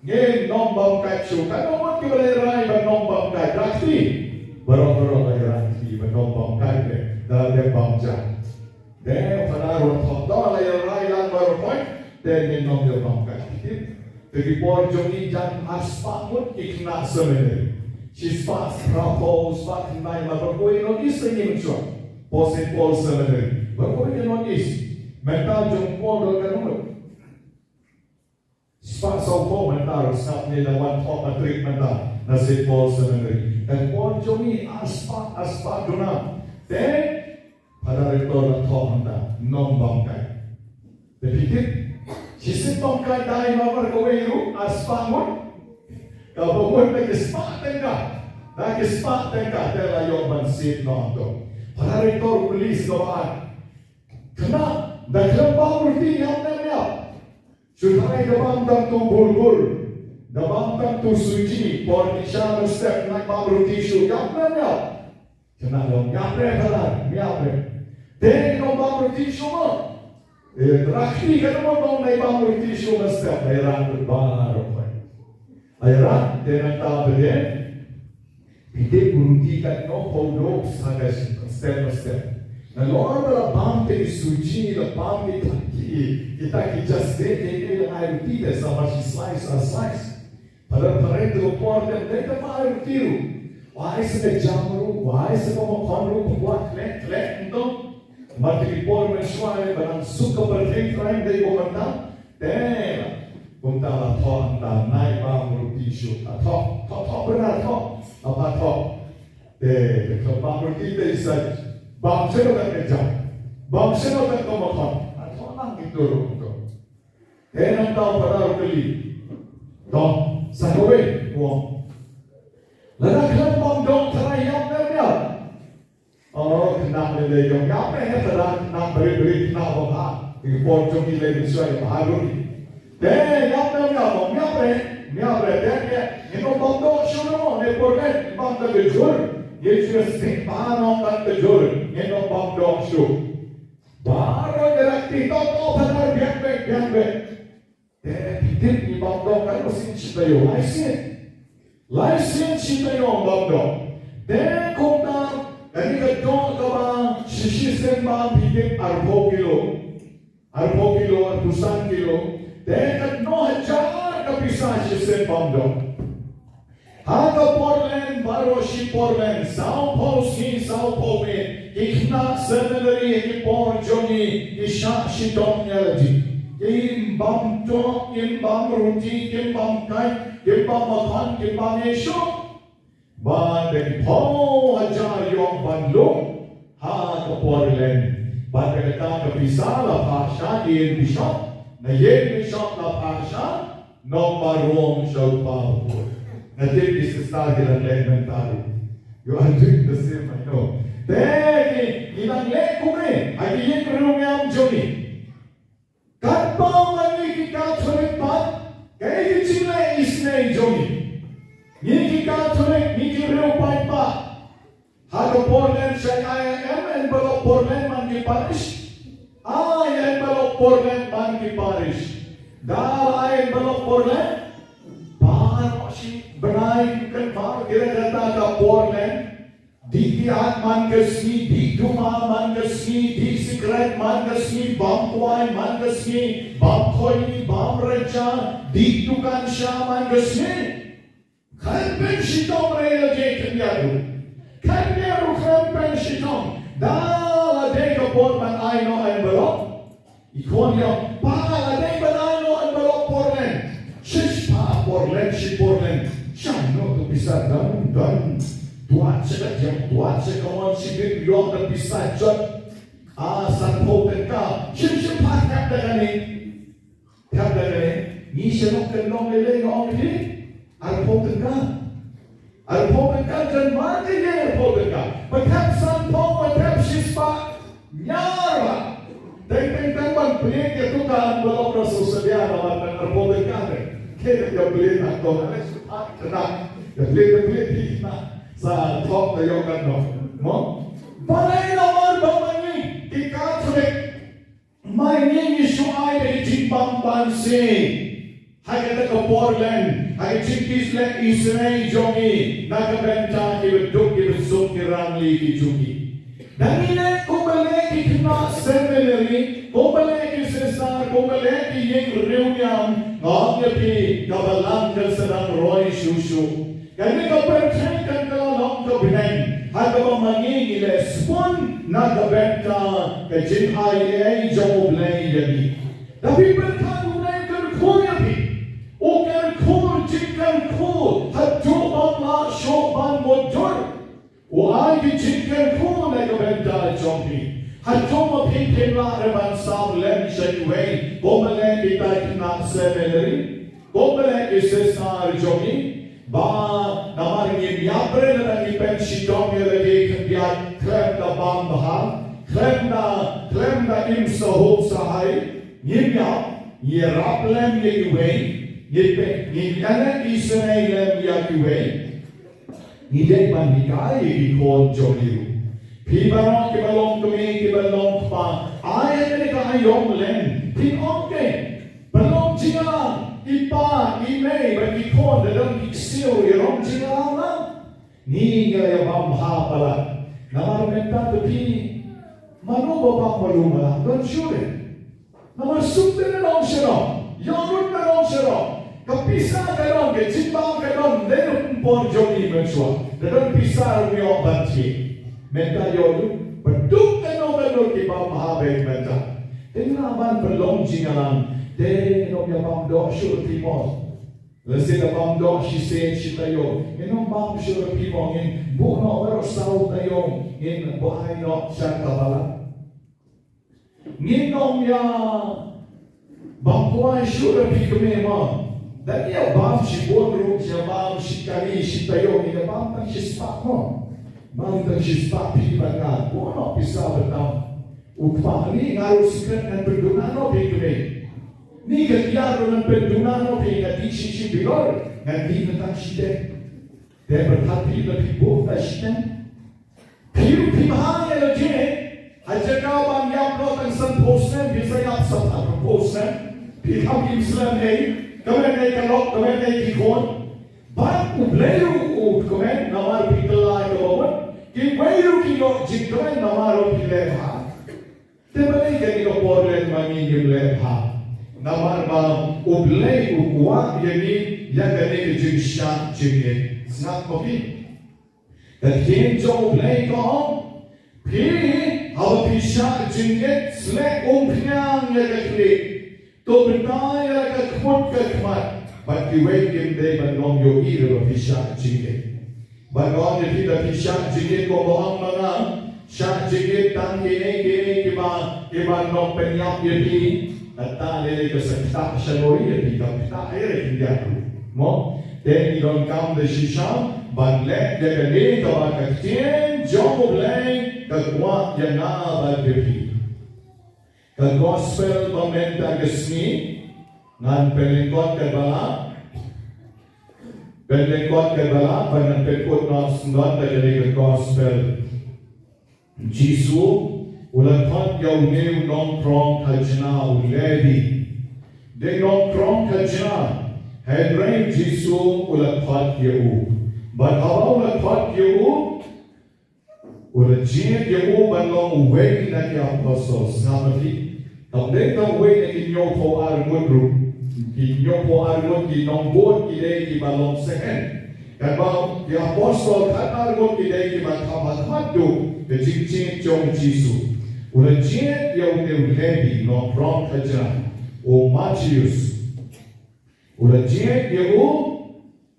Ngayon, nombang kahit suka. Nomang kibalay ba nombang kahit rakti? Barong ay rakti ba nombang kahit dahil de bangsa. De panaro thokdo lay ray lang barong point. De min nom de bang kahit. Tegi por jongi jan aspangut ikna semenari. Sispas rapo spak nai mabarkoi no is ni mencho. Posin pol semenari. Barkoi no is. Mental jong pol do kanung. Spak sau po mentar snap ni lawan top matrik mentar nasib Paul sebenarnya. Dan Paul jomi aspak duna. Then pada rektor top mentar nombang kai. Tapi shitom kandai mamar kawiru aspangun. Kabangun na kesempatan ka. Na kesempatan ka dahil yung bansit na ito. Para ito ulis gawaan. Kena dalam bangurti yang namanya. Sudah dalam tu bulbul. Dalam tu suci. Pornisha step nak bangurti su yang namanya. Kena dong. Yapre kalan. Yapre. Deng dong bangurti su mo. Rakhi kan mo dong na bangurti su mo step. Ayran berbaro. Ayran dengan tabelnya, kita buktikan no pondok sahaja step. Kalau orang bang te suci, bang te kaki, kita just deh air tidak sama si slice. Pada itu porten mereka air tiru. Wahai sebagai jamru, wahai sebagai konru buat klek itu, mati por mensuai barang suka berkait dari orang tak. Kunta la thọ ta nai ba mu ti shu ta thọ benar thọ apa thọ de ba mu ti de sai ba se lo kan ja ba se lo kan ko ma thọ thọ nang ki do ro to de nang ta para ro li to sa ho we wo la na khan bom dong thai yam na ya kna le yong ya pe ha ta na bri na ba ha ki por jong ni le sai ha ro ni deh, miapre, deh, ini bangdo suruh, ni porken, bangdo kejur, Yesus sing panon dan kejur, ini bangdo suruh. Baru direkti, tahu benar biang be. Deh, hidup ni bangdo kan mesti ciptayo, laisin ciptayo bangdo. Deh, kota, ini kedua kawan, sisi sembang hidup arbo kilo, ratusan kilo. Dekat no hajar kepisah sistem bangdo. Haga Portland baru si Portland, Sao Paulo me, ikna sebenarnya ini por Johnny, isha shitom lagi. Im bam ruti, im bam kai, im bam makan, im bam esho. Bandeng po hajar yung bandung, haga Portland. Bandeng kita kepisah lah pasha di bishop. Na jeden shop na pasha, no marom show power. Na this is started elementary. You are doing the same, I know. Then, ilang lek kume, ay iyan krumyam jogi. Katpao mani kita thulik pat, kaya kichile isne jogi. Ni kita thulik, ni kireu pat pa. Haga Portland siya envelope Portland man ki parish. Envelope Portland man ki parish. Dahil envelope Portland, paano si benay kan paano kira-kata ka Portland, di tiat man kasni, di duma man kasni, di secret man kasni, bampuay man kasni, bamkoy, bamrecha, di tukan siya man kasni. Kalpen shitom reyla jayken yadu. Kalpen kalpen shitom. Dahil adega Portland ay no envelope. Ikon yung pangalanay ba na ano ang balok Portland? Shish pa Portland, si Portland. Siya no, ito bisa dan. Tuat siya kawan si Big Yung na bisa dyan. San Popen ka. Shish pa tap na gani. Ni siya no kanong nilay no ang hindi. Popen ka dyan mati niya Popen ka. Patap San Popen, patap shish pa. Nyara. Tentang beli itu kan belum bersedia dalam terpotong kade. Kita beli nak dong, tenang. Beli di mana? Saat top teryokan dong. Mo? Balai nomor bawani di Katolik. Mainin isu ay dari Jimbang Bansi. Hanya ke Portland, hanya cikis lek Israel jongi. Naga benta kibeduk kibesuk kirangli kijungi. Dan ini kumbalik ikna seminary, kumbalik sesar, kumbalik yang reunion, ngapnya kabalang sedang roy susu. Kami kepercayaan kalau kebenaran, hanya mengingi respon nagabenta kecil ayah jauh lagi. Tapi berkali kerja pi, kerja jika kerja, haduh bangla shoban motor. Wahai dijinkan ku na kabenta jompi. Haduh mapipin la reman sam lem shay way. Komale kita kena seminary, komale isesar jogi, ba namar ni miapre na ni pen shitom ni lagi dia klem da bam bahar, klem da im sahop sahai, ni miap, ni raplem ni kuwei, ni ana Israel ya kuwei, ni dek ban dikai di kon jogi. Kiba long kami, kiba long pa. Ayat ni ka ayong len. Tinokte. Balong jinga. Ipa, imay, bagi kon dalam iksiw irong jinga lang. Ni nga yabam ha pala. Namarmenta tapi mano babang maluma. Don't sure. Namasukte na long siya. Yonut na long siya. Kapisa ka long, kajibang ka long, lenong pon jogi menswa. Dalam pisar mo banti. Menta yodu, beduk kano kiba mahabeng menta. Tengah ban belong jingalang, tengok ya bang dok syur timos. Lesi da bang dok shisen shitayo, enong bang syur timong in buno wero sau tayo in buhay no siyang kabala. Nginom ya bang kuay syur pikme mo. Dati ya bang shibonru, ya bang shikari shitayo, ya bang tang shispak mo. Mantang shispa pibanga, bono pisa betam. Upahani ngaruh sikret dan pendunano pikir. Ni ketiaro dan pendunano pikir di sisi bilor, nanti tentang side. Dia berhati lebih buka side. Piru pimahanya lagi. Ajar kawan yang lo tentang posen bisa yang sepatu posen. Pihak Islam ni, kemudian ni kalau kemudian ni kikon. Bang ubleru kemudian namar pikelai kemudian. Ki bayu ki no jikran namaro ki leha. Tebale ke ni ko porlen mami ni leha. Namar ba ublei ukwa yani ya gane ki jinsha jinge. Snap ko ki. Dan jen jo ublei ko pi hawa pisha jinge sle umpnyang ya kli. To bintay ya ka khut ka khmat. But ki wei kim de ban long yo ira pisha jinge. Bagon jadi dah pisah jigit ko bohong mana, syak jigit tang kini kiba nok penyap jadi, kata lele kesetak shaloi jadi kita air dia tu, mo, then idon kam de shisha, banlek dia kene kawa kacien, jom boleh kekuat yang na bagi, ke gospel pementa kesni, ngan pelengkot kebala. Pentecost kebala pada Pentecost not the gospel. Jesus ulah thot yau new non prong kajna uledi. De non prong kajna hadrai Jesus ulah thot yau. But how ulah thot yau? Ulah jien yau balong way na ki apostles. Namati. Tamde tam way na ki nyo po armudru. Ki nyopo argot ki nombor ki dei ki balong sehen. Kalau ki apostol kan argot ki dei ki bathamat madu ke jing jong Jisu. Ula jing yau ne lebi no prong kaja o Matius. Ula jing yau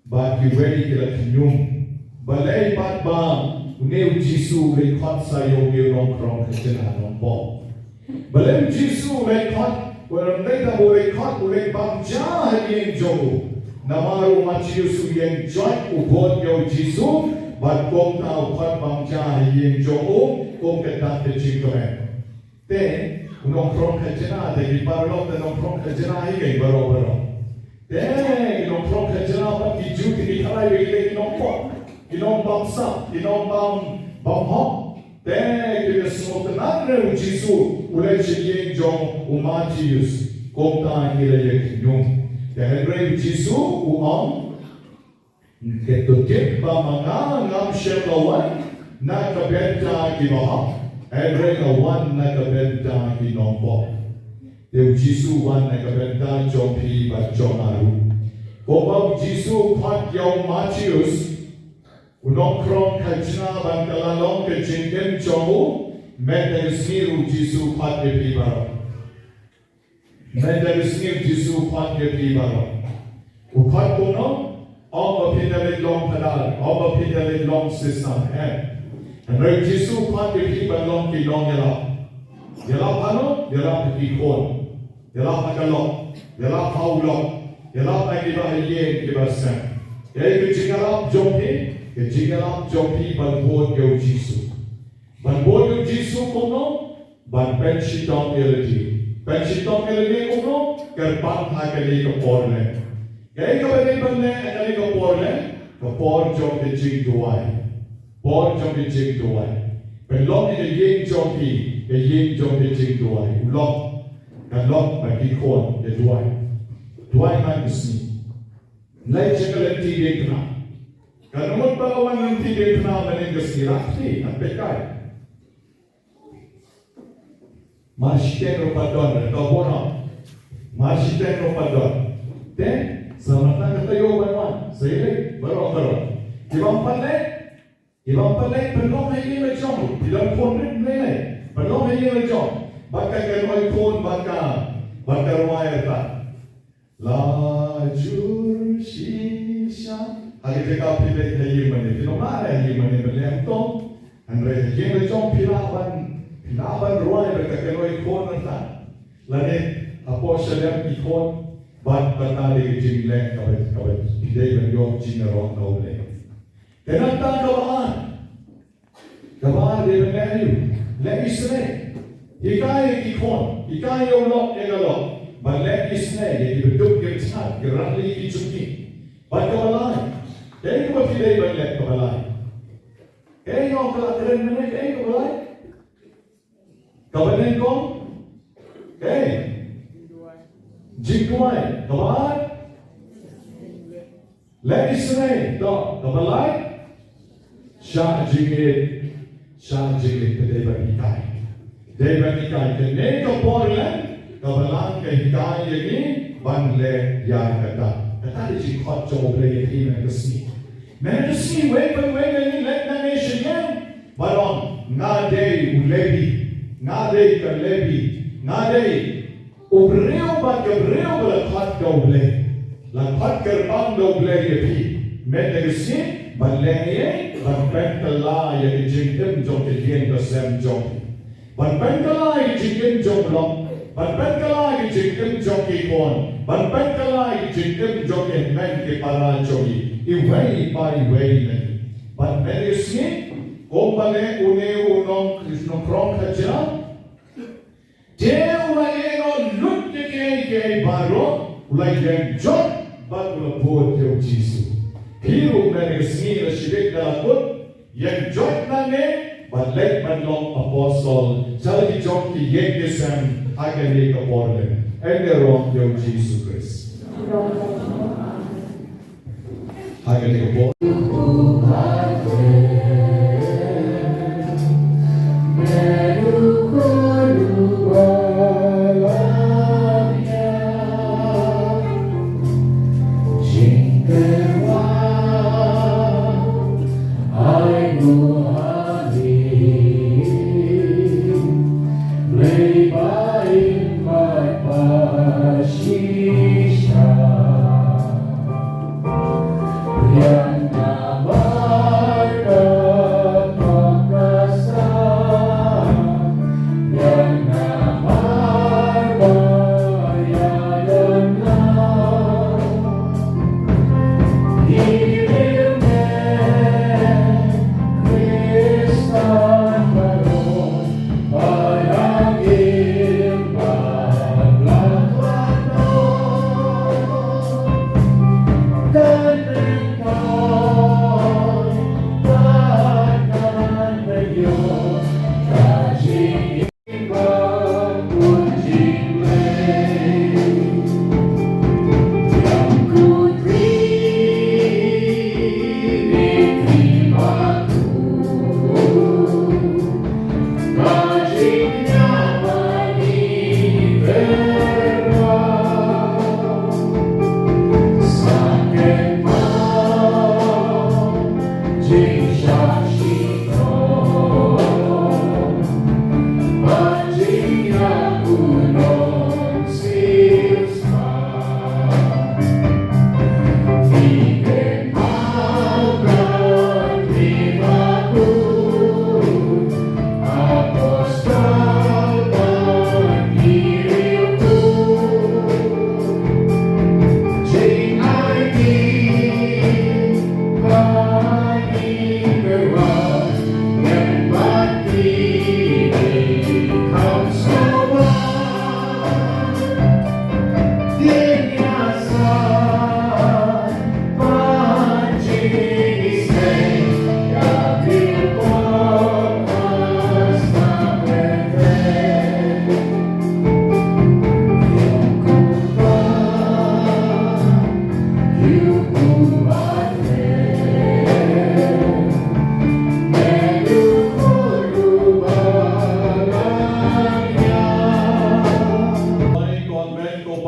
ba ki wedi ki la kinyum. Balai bat ba ne Jisu le khot sa yau ne no prong kaja no bo. Balai Jisu le khot Orang mereka boleh kat boleh bangsa yang jauh. Namaru Matius yang join ubod yang Jisu, bat kong tahu kat bangsa yang jauh, kong ketat tercikap. Then, nongkrong kerjana, tapi baru nongkrong kerjana ini baru. Then, nongkrong kerjana apa kiju di kalai begini nongkrong, nong bangsa, nong bang. Then kita semua tenang dengan Jisu, oleh yang jong Matius, kota kita yang nyum. Dan dengan Jisu, ketutip bamanga ngam syaitan nak kebenta kiba, dengan wan nak kebenta kinompo. Dengan Jisu wan nak kebenta jompi bacong aru. Kau Jisu pat yang Matius. Unongkrong kajna bantalalong kejengkem jomu medarisniru Jisu patke pribaro. Medarisniru Jisu patke pribaro. Upat kuno, oma pindalit long padal, oma pindalit long sistam head. And right Jisu patke pribaro long ki long yelap. Yelap ano? Yelap ki kon. Yalah magalok, yalah paulok, yalah pagiba yen kibasan. Yai kejingalap jompi, kejingalap jompi banbon yo Jisu. Banbon yo Jisu kono, ban pen shitom elati. Pen shitom elati kono, kerbang hakali kaporle. Yai kabali banne hakali kaporle, kapor jompi jing duai. Por jompi jing duai. Penlong ina yen jompi jing duai. Ulok, kan lok bagi kon ya duai. Duai man bisni. Lai cakap nanti kena. Kalau mau bawa nanti kena menengah rakti, nak pekai. Masih padon, atau bona. Masih padon. Then, sama-sama kata yo baruan. Saya baru. Ibang pandai penuh lagi macam. Tidak pun lagi. Penuh lagi macam. Bakal kalau ikon bakal rumah tak. Lajur shisha hari teka pilih hayi mana tino mana hayi mana berlian tom andre hayi macam pilaban ruai berkata kalau ikon nanti lani Apostolic ikon bat batali jingle kawat pilih beriok jingle kau le kenapa kawan dia berlalu le Israel ikai ulok egalok Balak isne jadi bentuk kerjaan kerali dicuci. Bagaimana? Kayak apa tidak balak kebalai? Kayak orang kelahiran mana? Kayak kebalai? Kabalan kau? Kayak jingkuai kebalai? Lek isne tak kebalai? Syah jingit kedai berikai. Kedai berikai kene keporlan. Kabalang kehidayah ini banle ya kata di sini hot job lagi ini mengesni wait ini let na nation yan balon ngade ulebi ngade kalebi ngade ubreo bala hot doble la hot kerbang doble yepi mengesni banle ye banpentala ya jingkem jom kien kasem jom banpentala ya jingkem jom long Banpengkalai jingkem joki kon, banpengkalai jingkem joki men ke para joki. Iwei pai wei men. Banperisni, kombale une unong krisno krong kaja. Dia ulai eno lut ke baro, ulai yang jot bag ula bod yo Jisu. Hiru menisni la shibek dalakut, yang jot nane balek manlong apostol. Jadi joki yang kesem. Akan dia keporlen. Ende roh yang Yesus Kristus. Akan dia keporlen. Bynta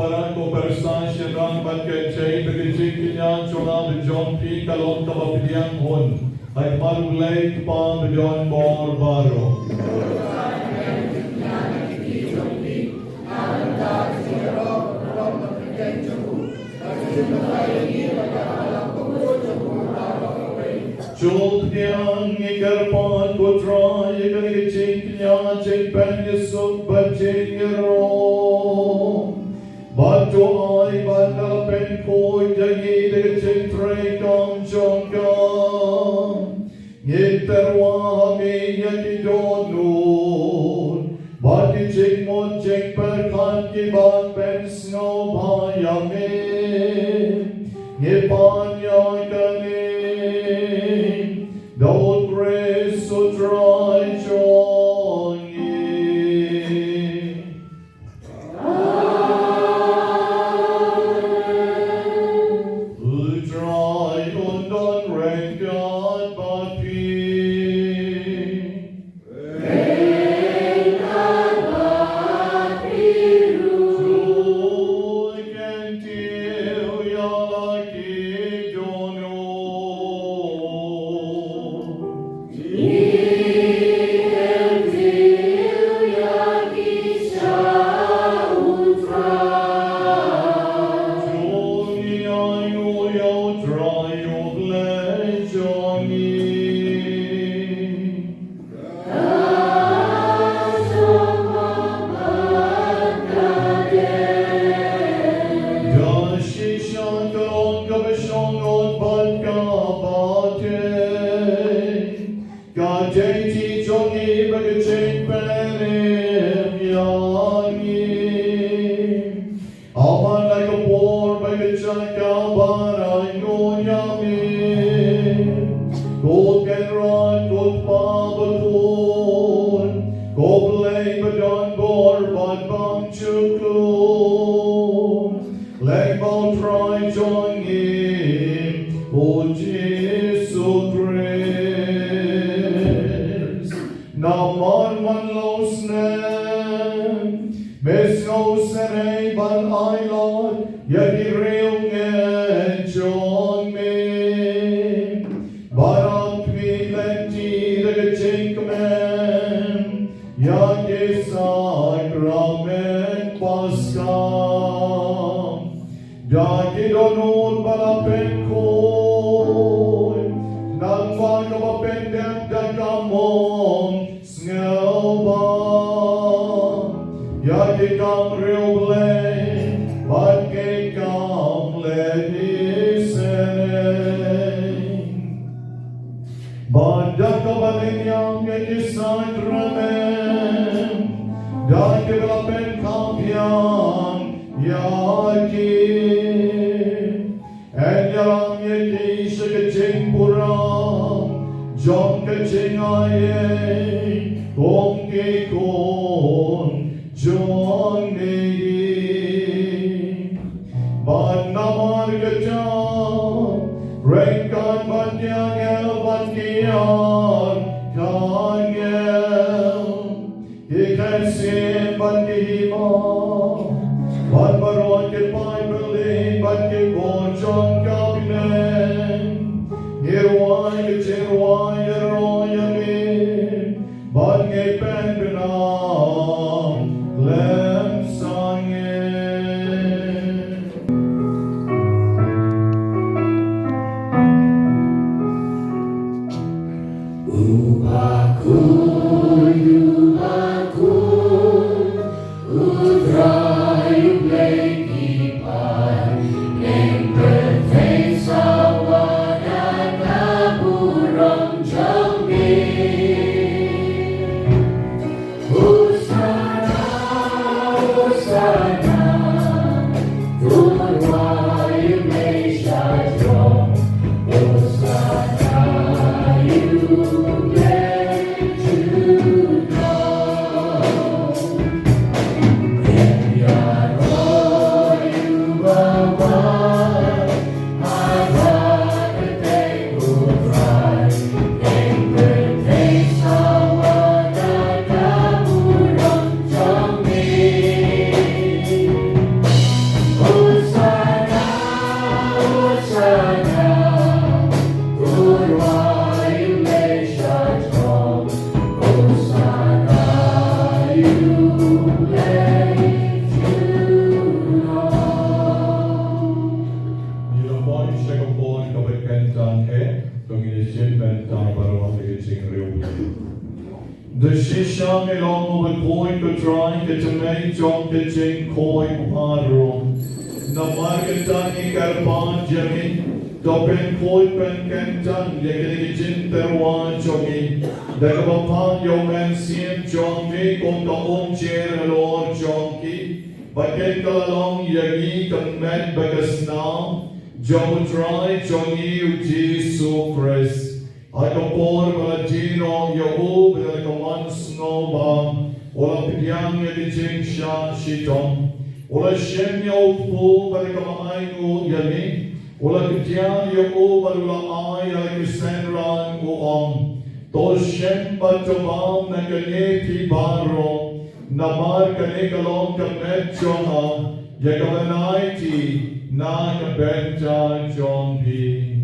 baran ko persasya ng bakyndai pagkajik kinyan chunga bidyon pi kalon kapapilyan hon ay marulay pa bidyon barbaro. Chult yang ikarpan putra ikan kecing nya cengpen yesuk bajing yero batu ai bandal pen koi jagi de kecing tre kam chongka ngiterwa mi yaki donun bati cing mon ceng perkan kiba pen snow bhayame ngepan yang kani don't grace so dry joy. Dry und unrein God but be. Joy can till your lucky don't know. Oh The shisham along with point to try to make John the Jing Koi Paro. Namargatan Karpan Jami, Topen Koi Pen Kantan, Yakin Terwan Jogi, Dagapan Yoman Siem John Me, Kong Chair Lord Jonki, Bakyndai along Yagi Kan Met Bagasnam, John Try Johnny Jesus Christ. Akapor Maladino Yahu Bilakaman Snowbam, Ola Pidyang Yadijing Sha Shitom, Ola Shem Yahu Balakamainu Yami, Ola Pidyang Yahu Balula Ay Alakisenran Uong, To Shem Batumam Nakanepi Baro, Namar Kanikalong Kamet Jonah, Yakavanaiti, Nakabenta Jompi.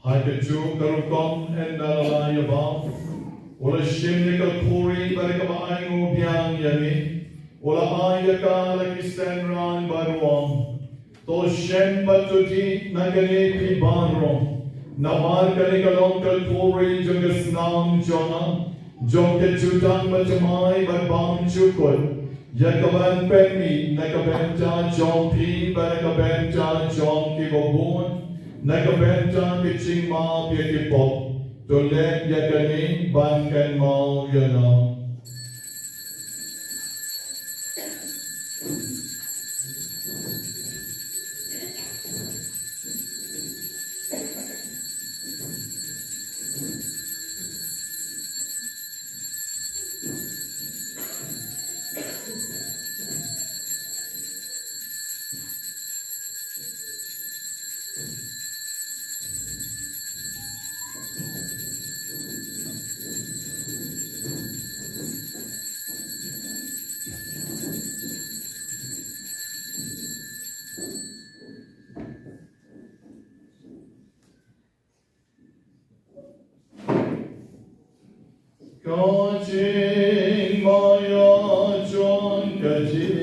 Haikaju Karukom and Nalayabam, Ola Shimnika Puri Barikamainu Biang Yami, Ola Ayaka Lakistenran Baruam, To Shem Batuti Nagane Pibaro, Namar Kanikalonka Puri Jungasnam Jona, Jonka Jutang Matamai Babam Chukut, Yakaban Penmi, Nakabenta Jompi, Barakabenta Jomki Bobun, Nakabenta Kiching Ma Pietipop, to let Yakani Bankan Mau Yana. Kajing Maya John Kajing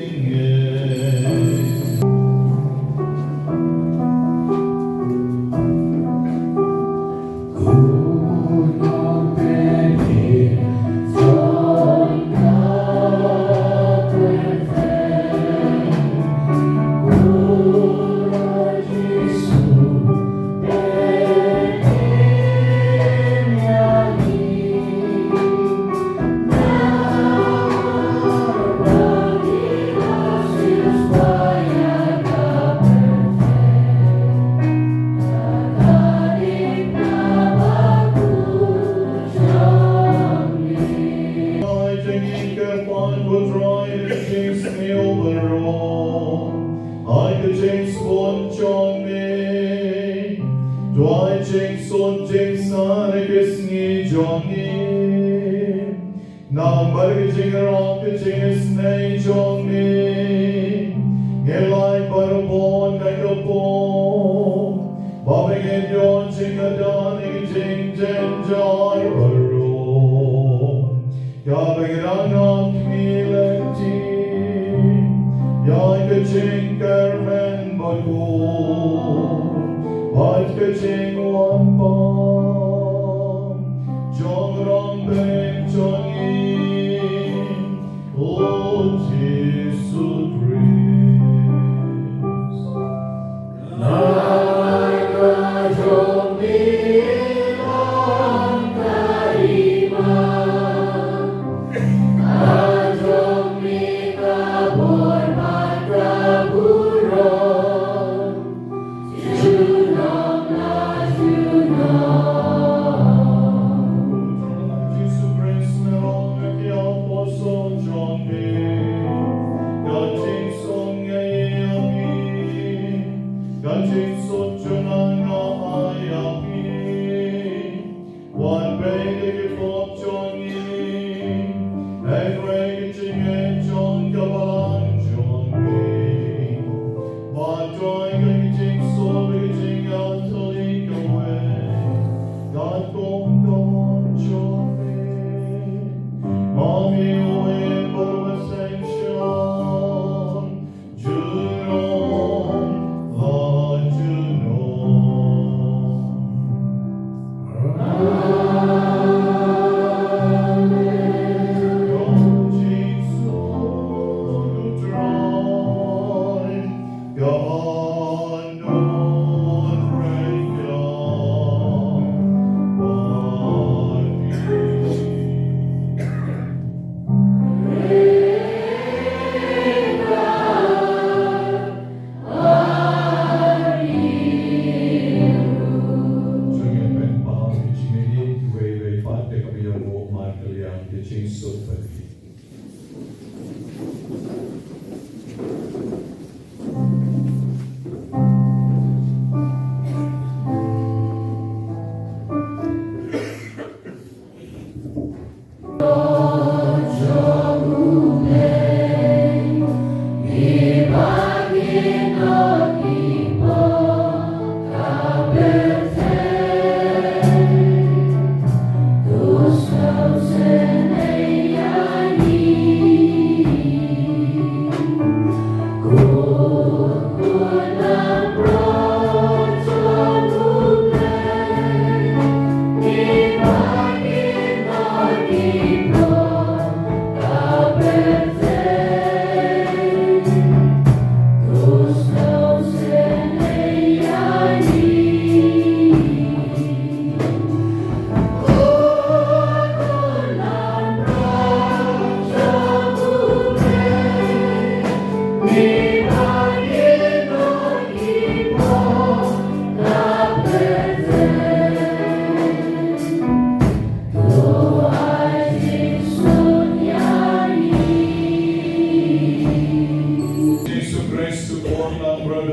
Juno,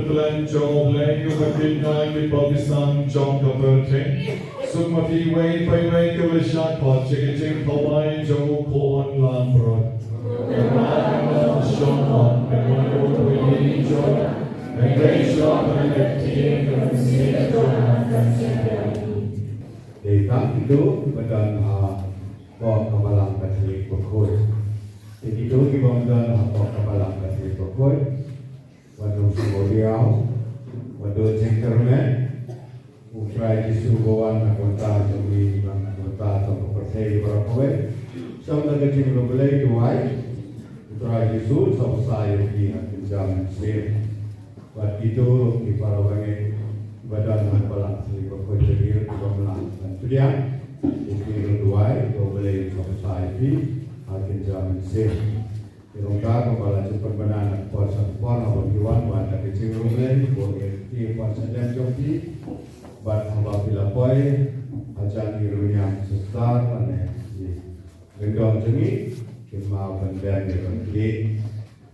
Betulan Job Lay, Bakyndai, kiba Kisang Jom Kaberting, Sukmati Way, Pai Way, Kavashat Pot, Chikiching Hawaii, Joe Corn Lambrod. And I Sean on, and one old Willie Jordan, and Grace Shop and the team, and see a Jordan, and see Để tạm itu kepada Apostolic Mass Bakhuid. Jadi itu kepada Apostolic Mass Bakhuid. Waduh Sumodiau, waduh Cengkermen, Utrai Disubuan anggota Jomli, anggota atau persegi berapa? Sama dengan Cengker Belai Duai, Utrai Disu, sama saya di Hakim Sir. Waktu itu di Parawangi Badan Apostolic Mass Bakhuid jadi kebetulan dan sudah di Duai, dua Belai sama saya di Hakim Sir. Irongka kepala Superbenan Kuasa Kuala Bantuan Wanda Kecil Rumlei Boleh Di Kuasa dan Joki Bat Apabila Poi Ajan Irunyam Sestar Ane Di Gendong Jengi Kima Bandan Di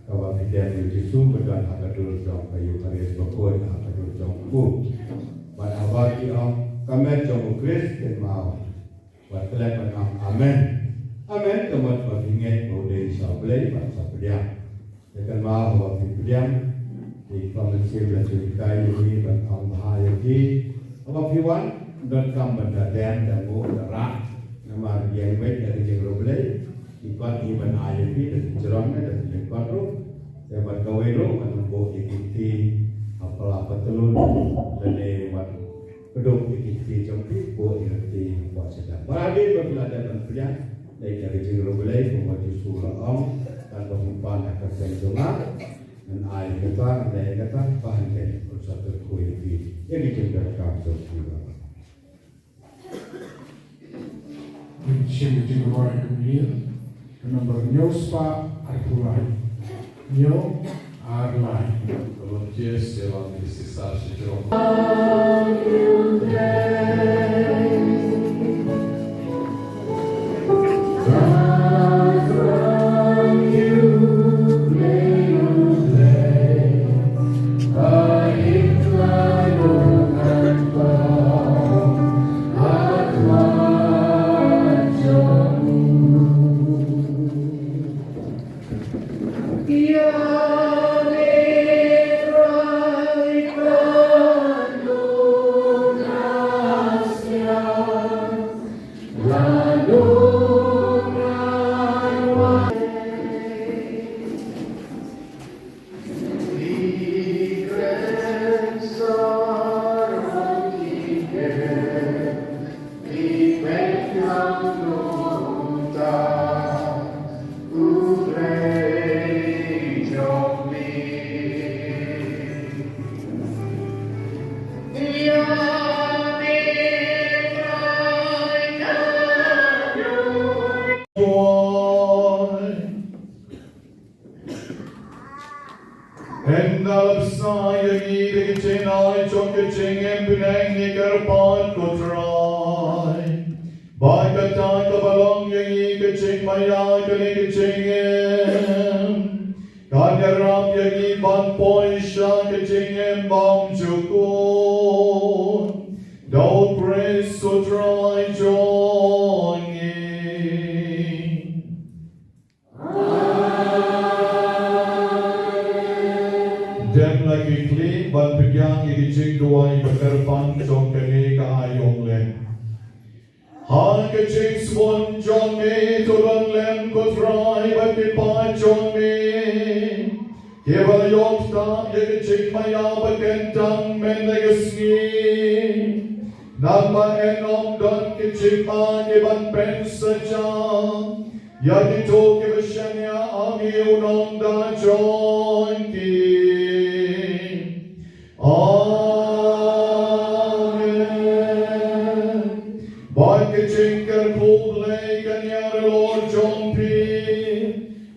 Kawapidan Yujisu Bedan Hakadur Jom Kayu Karis Bakhuid Hakadur Jom Ku Bat Abadi Om Kamet Jom Ukris Kima Bat Kelep Amen Amen, teman beringat boleh sablay bangsa pediam. Dengan mahu waktu pediam di provinsi Belajar Kayu dan Ambahaya di Awapiwan dan Kambandadan dan Mudarat. Nama yang baik dari Jengroblay, ikan iban ayat dan jerongnya dan jengkotro. Dapat kawero menembus ikuti apalah petulun dan lewat kedok ikuti jompi buat ikuti buat sedang. Beradik berbelanja dan pediam. Dari Jenderal Belai, Pemaju Surah Om, dan pemumpan akan sejumlah dan air ketang, daya ketang, bahan dari persatu kuih ini yang dijendarkan sesuatu. Sini orang kemudian, nomor nyospa arpulai, nyo arlai. Volunteers still on the sisa shitom. En dalap saya gide kecenai chok kecengem benang nigar pat kotrai. Bai katai kabalong yangi keceng maya kali kecengem. Kagarap yangi ban poisha kecengem bam jukun. Dau pres sutrai jongi. Dem lagi kli ban pegang iri jing duai berterpan jong kene ka ayong lem. Han ke jing swan jong me tulang lem kotrai bat kipa jong me. Kebal yok ta ye ke jing maya bat kentang men legasni. Nama enom dan ke jing ma ye ban pen saja. Ya dito ke bashanya ami unong da jong ki. Amen. Baik kecingkar kublai kanyar Lord John P.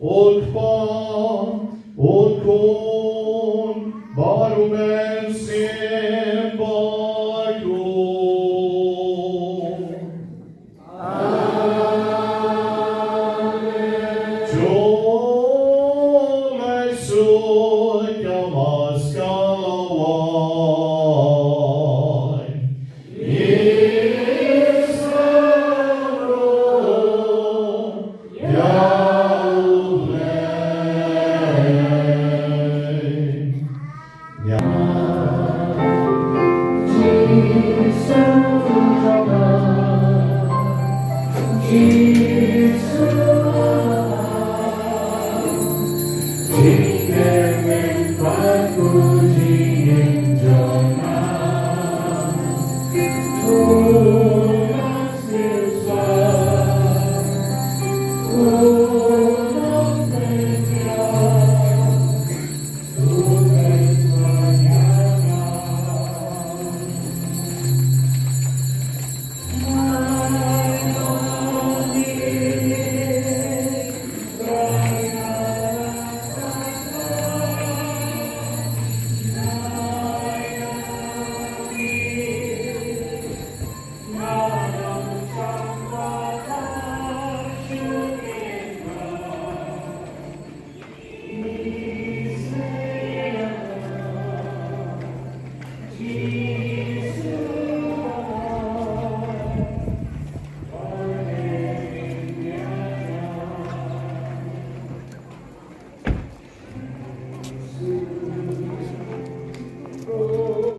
Old Pa, Old Ko.